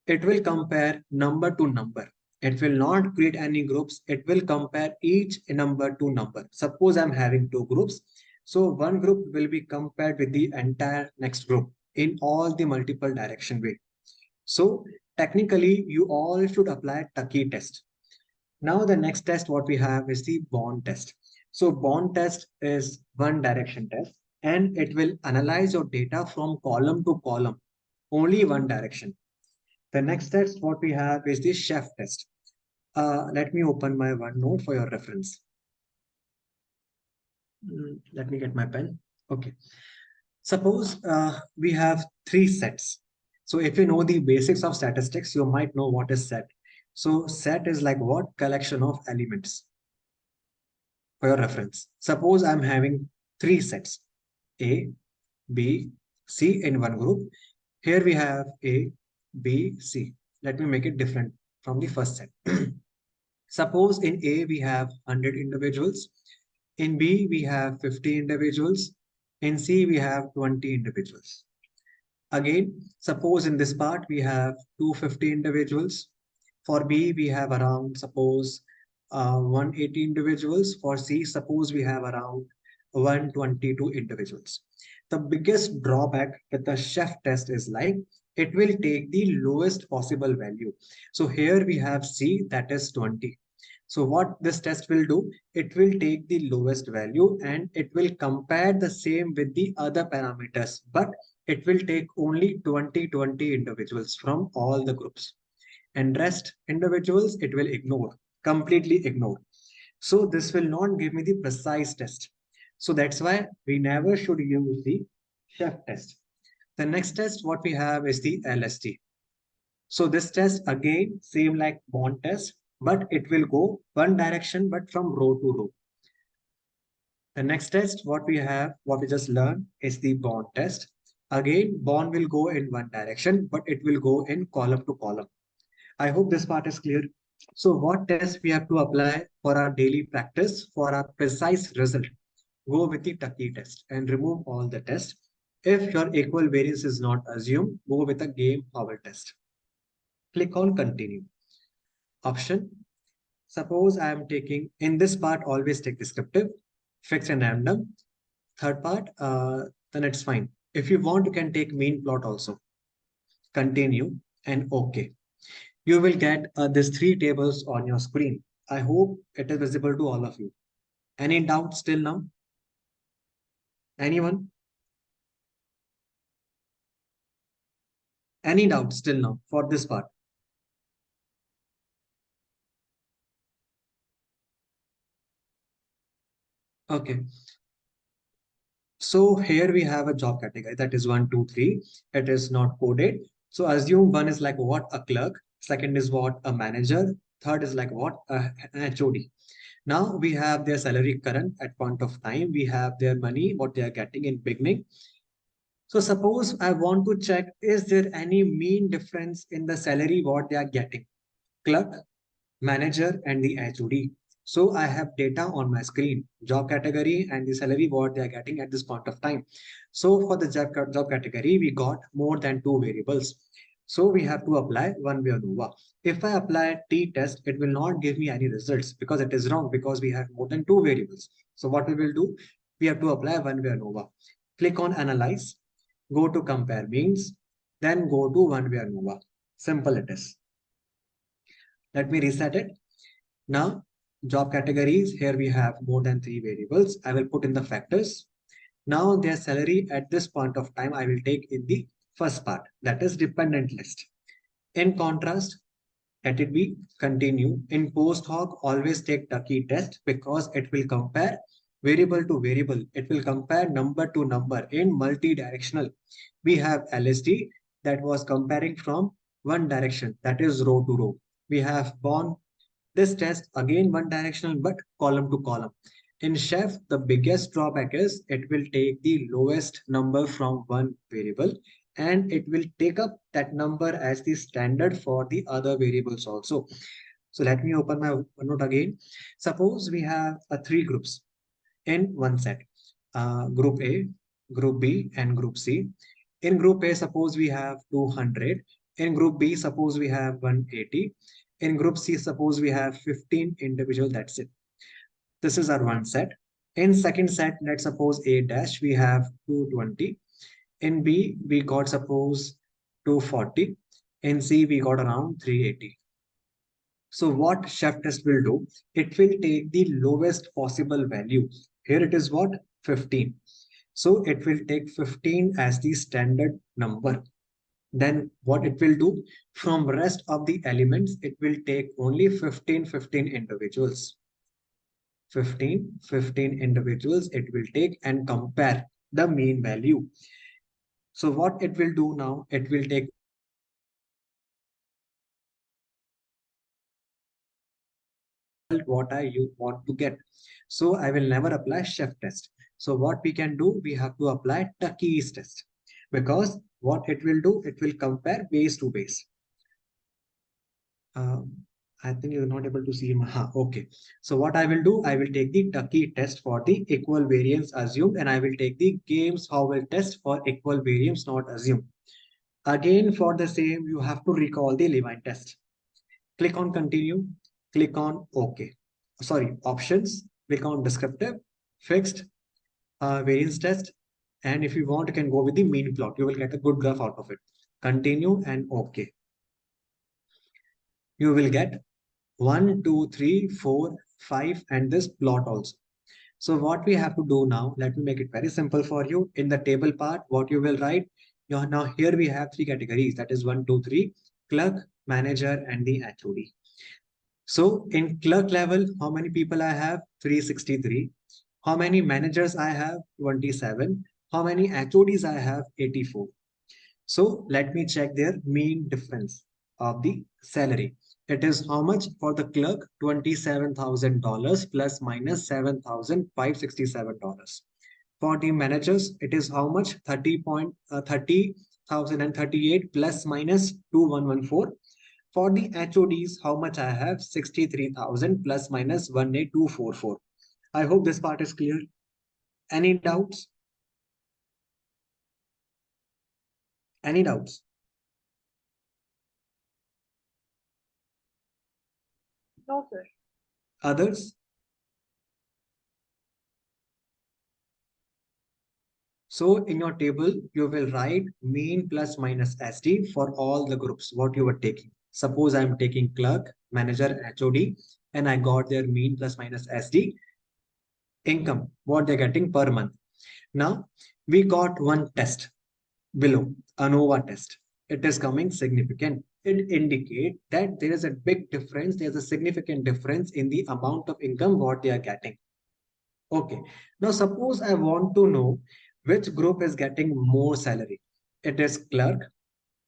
It will compare number to number. It will not create any groups. It will compare each number to number. Suppose I'm having two groups. So one group will be compared with the entire next group in all the multiple direction way. So technically, you all should apply Tucky test. Now the next test what we have is the Bond test. So Bond test is one direction test, and it will analyze your data from column to column, only one direction. The next test what we have is the Chef test. Let me open my OneNote for your reference. Let me get my pen. Okay. Suppose we have three sets. So if you know the basics of statistics, you might know what is set. So set is like what? Collection of elements. For your reference, suppose I'm having three sets, A, B, C in one group. Here we have A, B, C. Let me make it different from the first set. Suppose in A we have 100 individuals, in B we have 50 individuals, in C we have 20 individuals. Again, suppose in this part we have 250 individuals. For B we have around, suppose 180 individuals. For C, suppose we have around 122 individuals. The biggest drawback with the Chef test is like it will take the lowest possible value. So here we have C, that is 20. So what this test will do, it will take the lowest value and it will compare the same with the other parameters, but it will take only 20 individuals from all the groups, and rest individuals it will ignore, completely ignore. So this will not give me the precise test. So that's why we never should use the Chef test. The next test what we have is the LST. So this test again same like Bond test, but it will go one direction but from row to row. The next test what we have, what we just learned, is the Bond test. Again, Bond will go in one direction, but it will go in column to column. I hope this part is clear. So what test we have to apply for our daily practice for our precise result? Go with the Tucky test and remove all the tests. If your equal variance is not assumed, go with the Game Howell test. Click on continue. Option. Suppose I am taking, in this part, always take descriptive, fixed and random. Third part, then it's fine. If you want, you can take mean plot also. Continue and OK. You will get these three tables on your screen. I hope it is visible to all of you. Any doubts still now? Anyone? Any doubts still now for this part? Okay. So here we have a job category that is 1, 2, 3. It is not coded. So assume one is like what? A clerk. Second is what? A manager. Third is like what? An HOD. Now we have their salary current at point of time. We have their money, what they are getting in beginning. So suppose I want to check, is there any mean difference in the salary what they are getting? Clerk, manager, and the HOD. So I have data on my screen, job category and the salary what they are getting at this point of time. So for the job category, we got more than two variables. So we have to apply one way ANOVA. If I apply Ttest, it will not give me any results because it is wrong because we have more than two variables. So what we will do, we have to apply one way ANOVA. Click on analyze, go to compare means, then go to one way ANOVA. Simple it is. Let me reset it. Now, job categories, here we have more than three variables. I will put in the factors. Now their salary at this point of time, I will take in the first part, that is dependent list. In contrast, let it be continue. In post hoc, always take the Ttest because it will compare variable to variable. It will compare number to number in multi-directional. We have LSD that was comparing from one direction, that is row to row. We have born this test again one directional but column to column. In chef, the biggest drawback is it will take the lowest number from one variable and it will take up that number as the standard for the other variables also. So let me open my OneNote again. Suppose we have three groups in one set. Group A, Group B, and Group C. In Group A, suppose we have 200. In Group B, suppose we have 180. In Group C, suppose we have 15 individual, that's it. This is our one set. In second set, let's suppose A dash, we have 220. In B, we got suppose 240. In C, we got around 380. So what chef test will do, it will take the lowest possible value. Here it is what? 15. So it will take 15 as the standard number. Then what it will do, from rest of the elements, it will take only 15 individuals. 15 individuals it will take and compare the mean value. So what it will do now, it will take what I want to get. So I will never apply chef test. So what we can do, we have to apply Ttest test because what it will do, it will compare base to base. I think you're not able to see him. Okay. So what I will do, I will take the Ttest for the equal variance assumed, and I will take the games Howell test for equal variance not assumed. Again, for the same, you have to recall the Levine test. Click on continue, click on OK. Sorry, options, click on descriptive, fixed, variance test. And if you want, you can go with the mean plot. You will get a good graph out of it. Continue and OK. You will get 1, 2, 3, 4, 5, and this plot also. So what we have to do now, let me make it very simple for you. In the table part, what you will write, now here we have three categories, that is 1, 2, 3, clerk, manager, and the HOD. So in clerk level, how many people I have? 363. How many managers I have? 27. How many HODs I have? 84. So let me check their mean difference of the salary. It is how much for the clerk? $27,000 plus minus $7,567. For the managers, it is how much? 30,038 plus minus 2114. For the HODs, how much I have? 63,000 plus minus 18244. I hope this part is clear. Any doubts? Any doubts? No, sir. Others? So in your table, you will write mean plus minus SD for all the groups, what you were taking. Suppose I'm taking clerk, manager, HOD, and I got their mean plus minus SD income, what they're getting per month. Now, we got one test below, ANOVA test. It is coming significant. It indicates that there is a big difference. There's a significant difference in the amount of income what they are getting. Okay. Now, suppose I want to know which group is getting more salary. It is clerk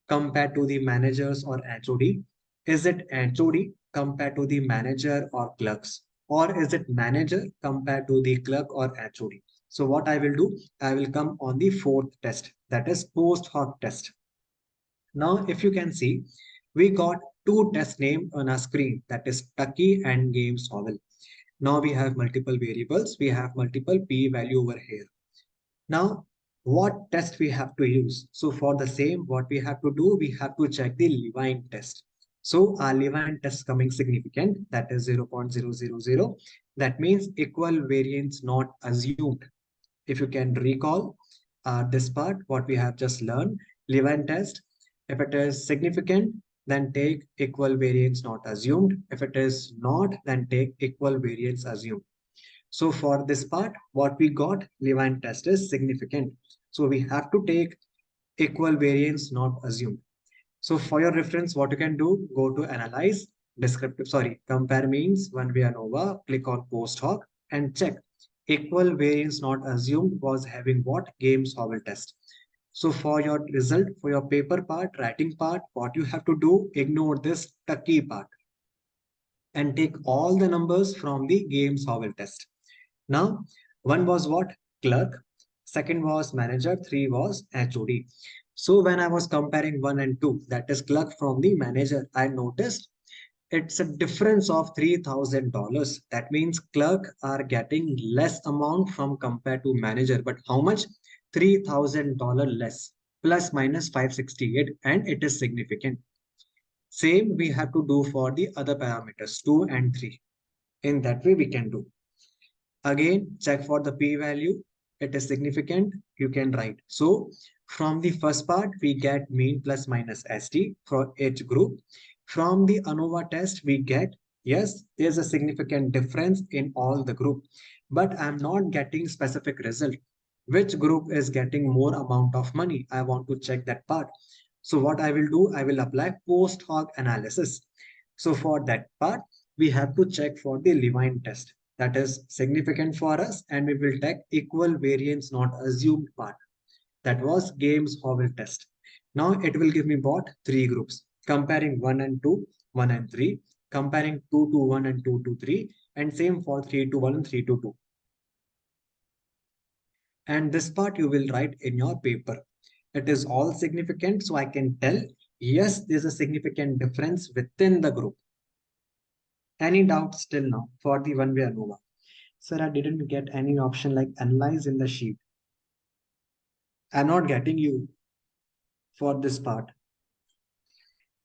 compared to the managers or HOD. Is it HOD compared to the manager or clerks? or is it manager compared to the clerk or HOD? So what I will do, I will come on the fourth test, that is post hoc test. Now, if you can see, we got two test name on our screen, that is Tucky and Game Solve. Now we have multiple variables, we have multiple p-value over here. Now, what test we have to use? So for the same, what we have to do, we have to check the Levine test. So our Levine test coming significant, that is 0.000. That means equal variance not assumed. If you can recall this part, what we have just learned, Levine test, if it is significant, then take equal variance not assumed. If it is not, then take equal variance assumed. So for this part, what we got, Levine test is significant. So we have to take equal variance not assumed. So for your reference, what you can do, go to analyze, compare means, one way ANOVA, click on post hoc and check equal variance not assumed was having what? Game solve test. So for your result, for your paper part, writing part, what you have to do, ignore this Tucky part and take all the numbers from the game solve test. Now, one was what? Clerk. Second was manager. Three was HOD. So when I was comparing 1 and 2, that is clerk from the manager, I noticed it's a difference of $3,000. That means clerk are getting less amount from compared to manager. But how much? $3,000 less, plus minus 568, and it is significant. Same we have to do for the other parameters, 2 and 3. In that way we can do. Again, check for the p-value. It is significant, you can write. So from the first part, we get mean plus minus ST for each group. From the ANOVA test, we get, yes, there's a significant difference in all the group, but I'm not getting specific result. Which group is getting more amount of money? I want to check that part. So what I will do, I will apply post hoc analysis. So for that part, we have to check for the Levine test. That is significant for us, and we will take equal variance not assumed part. That was games Howell test. Now it will give me what? Three groups. Comparing 1 and 2, 1 and 3, comparing 2 to 1 and 2 to 3, and same for 3 to 1 and 3 to 2. And this part you will write in your paper. It is all significant, so I can tell, yes, there's a significant difference within the group. Any doubts still now for the one-way ANOVA? Sir, I didn't get any option like analyze in the sheet. I'm not getting you for this part.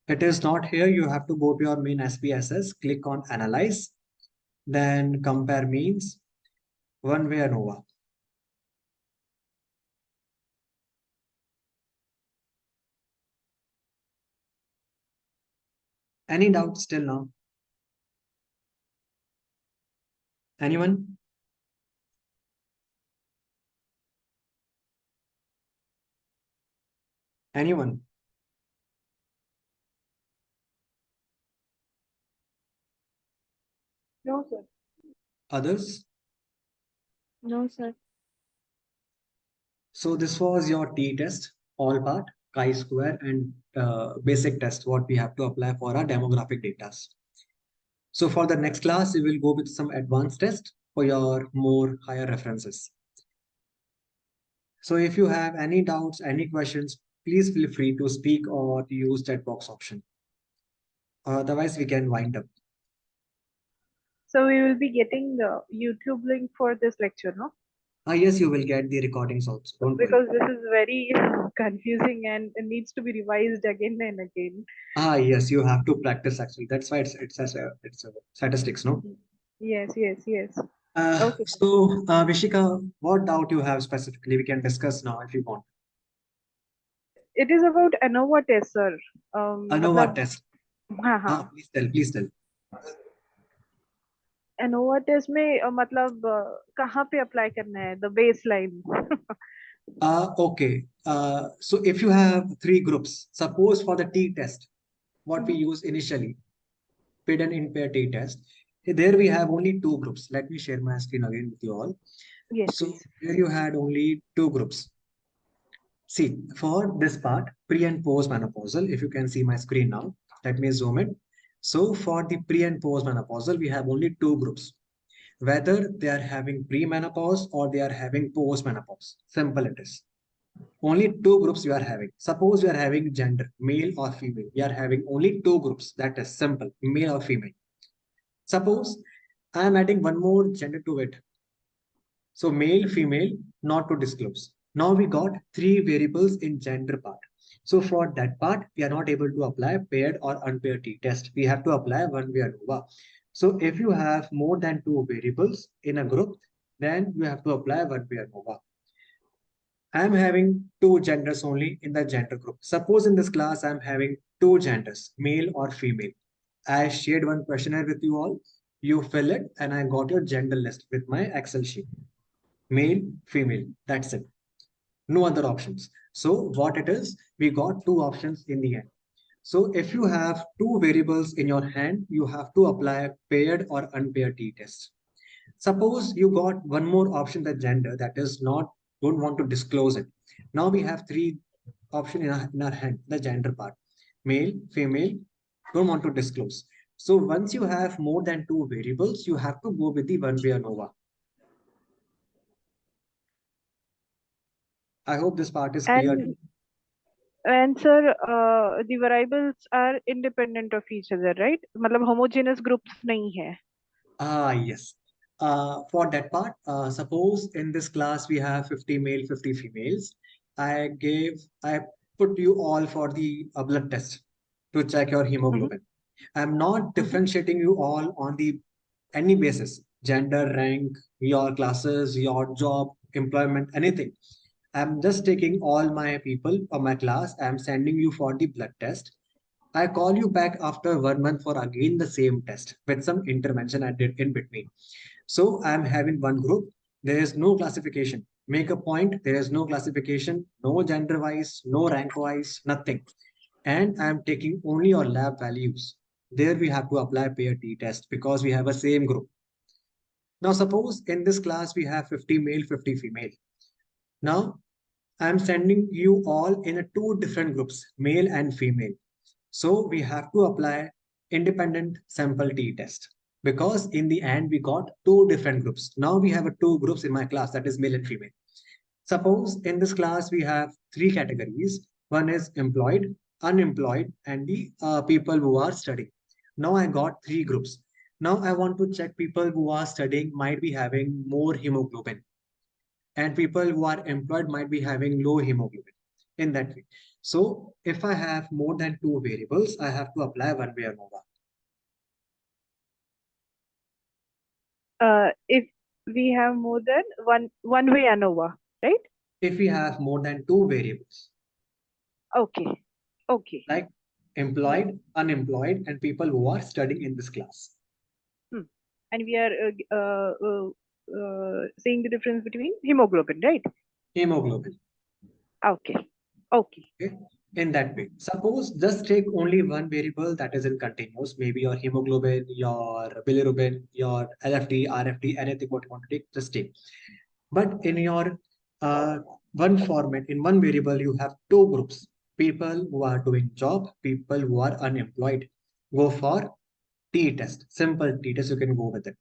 It is not here. You have to go to your main SPSS, click on analyze, then compare means, one-way ANOVA. Any doubts still now? Anyone? Anyone? No, sir. Others? No, sir. So this was your Ttest, all part, chi-square and basic test, what we have to apply for our demographic data. So for the next class, we will go with some advanced test for your more higher references. So if you have any doubts, any questions, please feel free to speak or use chat box option. Otherwise, we can wind up. So we will be getting the YouTube link for this lecture, no? Yes, you will get the recordings also. Don't worry. Because this is very confusing and it needs to be revised again and again. Yes, you have to practice actually. That's why it's a statistics, no? Yes, yes, yes. Okay. So, Vishika, what doubt you have specifically? We can discuss now if you want. It is about ANOVA test, sir. ANOVA मतलब test. हाँ हाँ Please tell. ANOVA test में मतलब कहाँ पे apply करना है the baseline? Okay. So if you have three groups, suppose for the Ttest, what we use initially, paid and impaired Ttest, there we have only two groups. Let me share my screen again with you all. Yes, So please. here you had only two groups. See, for this part, pre and post menopausal, if you can see my screen now, let me zoom in. So for the pre and post menopausal, we have only two groups. whether they are having pre-menopause or they are having post-menopause. Simple it is. Only two groups you are having. Suppose you are having gender, male or female. We are having only two groups. That is simple, male or female. Suppose I am adding one more gender to it. So male, female, not to disclose. Now we got three variables in gender part. So for that part, we are not able to apply paired or unpaired t-test. We have to apply one way ANOVA. So if you have more than two variables in a group, then you have to apply one way ANOVA. I am having two genders only in the gender group. Suppose in this class, I am having two genders, male or female. I shared one questionnaire with you all. You fill it and I got your gender list with my Excel sheet. Male, female, that's it. No other options. So what it is, we got two options in the end. So if you have two variables in your hand, you have to apply paired or unpaired t-test. Suppose you got one more option, the gender, that is not, don't want to disclose it. Now we have three options in our hand, the gender part. Male, female, don't want to disclose. So once you have more than two variables, you have to go with the one-way ANOVA. I hope this part is clear. And sir, the variables are independent of each other, right? मतलब homogeneous groups नहीं है. Yes. For that part, suppose in this class we have 50 male, 50 females. I put you all for the blood test to check your hemoglobin. I'm not differentiating you all on the any basis, gender, rank, your classes, your job, employment, anything. I'm just taking all my people or my class. I'm sending you for the blood test. I call you back after 1 month for again the same test with some intervention I did in between. So I'm having one group. There is no classification. Make a point. There is no classification, no gender wise, no rank wise, nothing. And I'm taking only your lab values. There we have to apply pair t-test because we have a same group. Now suppose in this class we have 50 male, 50 female. Now I'm sending you all in a two different groups, male and female. So we have to apply independent sample t-test because in the end we got two different groups. Now we have two groups in my class, that is male and female. Suppose in this class we have three categories. One is employed, unemployed, and the people who are studying. Now I got three groups. Now I want to check people who are studying might be having more hemoglobin and people who are employed might be having low hemoglobin in that way. So if I have more than two variables, I have to apply one-way ANOVA. If we have more than one-way ANOVA, right? If we have more than two variables, Okay. Okay. like employed, unemployed, and people who are studying in this class. And we are seeing the difference between hemoglobin, right? Hemoglobin. Okay. Okay. Okay. In that way, suppose just take only one variable that is in continuous, maybe your hemoglobin, your bilirubin, your LFT, RFT, anything what you want to take, just take. But in your one format, in one variable, you have two groups, people who are doing job, people who are unemployed. Go for t-test, simple t-test, you can go with it.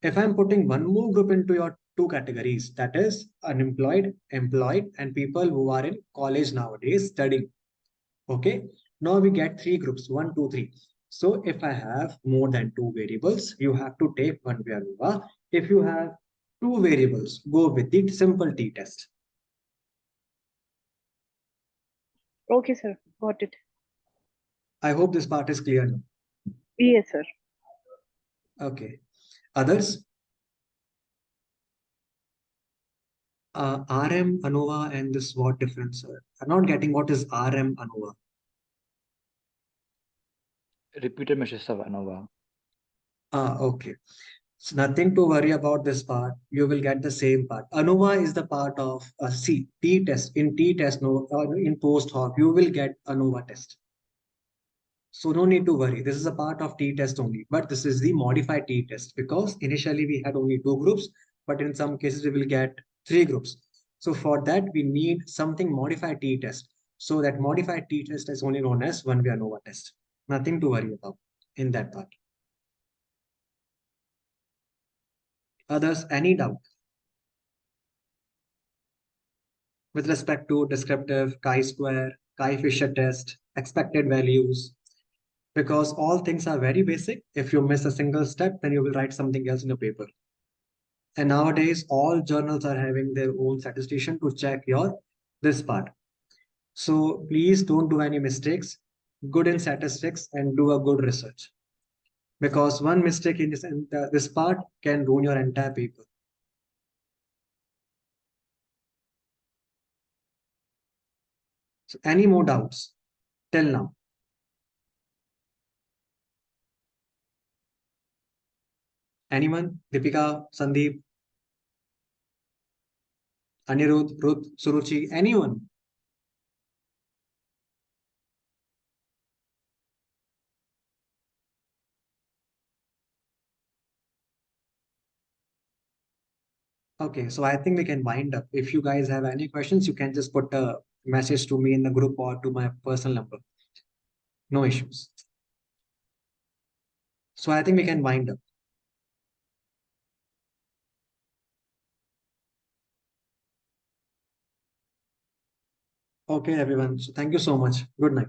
If I'm putting one more group into your two categories, that is unemployed, employed, and people who are in college nowadays studying. Okay, now we get three groups, 1, 2, 3. So if I have more than two variables, you have to take one-way ANOVA. If you have two variables, go with the simple t-test. Okay, sir. Got it. I hope this part is clear now. Yes, sir. Okay. Others? RM ANOVA and this what difference, sir? I'm not getting what is RM ANOVA. Repeated measures of ANOVA. Okay. So nothing to worry about this part. You will get the same part. ANOVA is the part of t-test. In t-test, no, in post-hoc, you will get ANOVA test. So no need to worry. This is a part of t-test only, but this is the modified t-test because initially we had only two groups, but in some cases we will get three groups. So for that, we need something modified t-test. So that modified t-test is only known as one-way ANOVA test. Nothing to worry about in that part. Others, any doubt with respect to descriptive, chi-square, chi-Fisher test, expected values? Because all things are very basic. If you miss a single step, then you will write something else in your paper. And nowadays, all journals are having their own statistician to check your this part. So please don't do any mistakes. Good in statistics and do a good research. Because one mistake in this part can ruin your entire paper. So any more doubts till now? Anyone? Deepika, Sandeep, Anirudh, Ruth, Suruchi, anyone? Okay, so I think we can wind up. If you guys have any questions, you can just put a message to me in the group or to my personal number. No issues. So I think we can wind up. Okay, everyone. So thank you so much. Good night.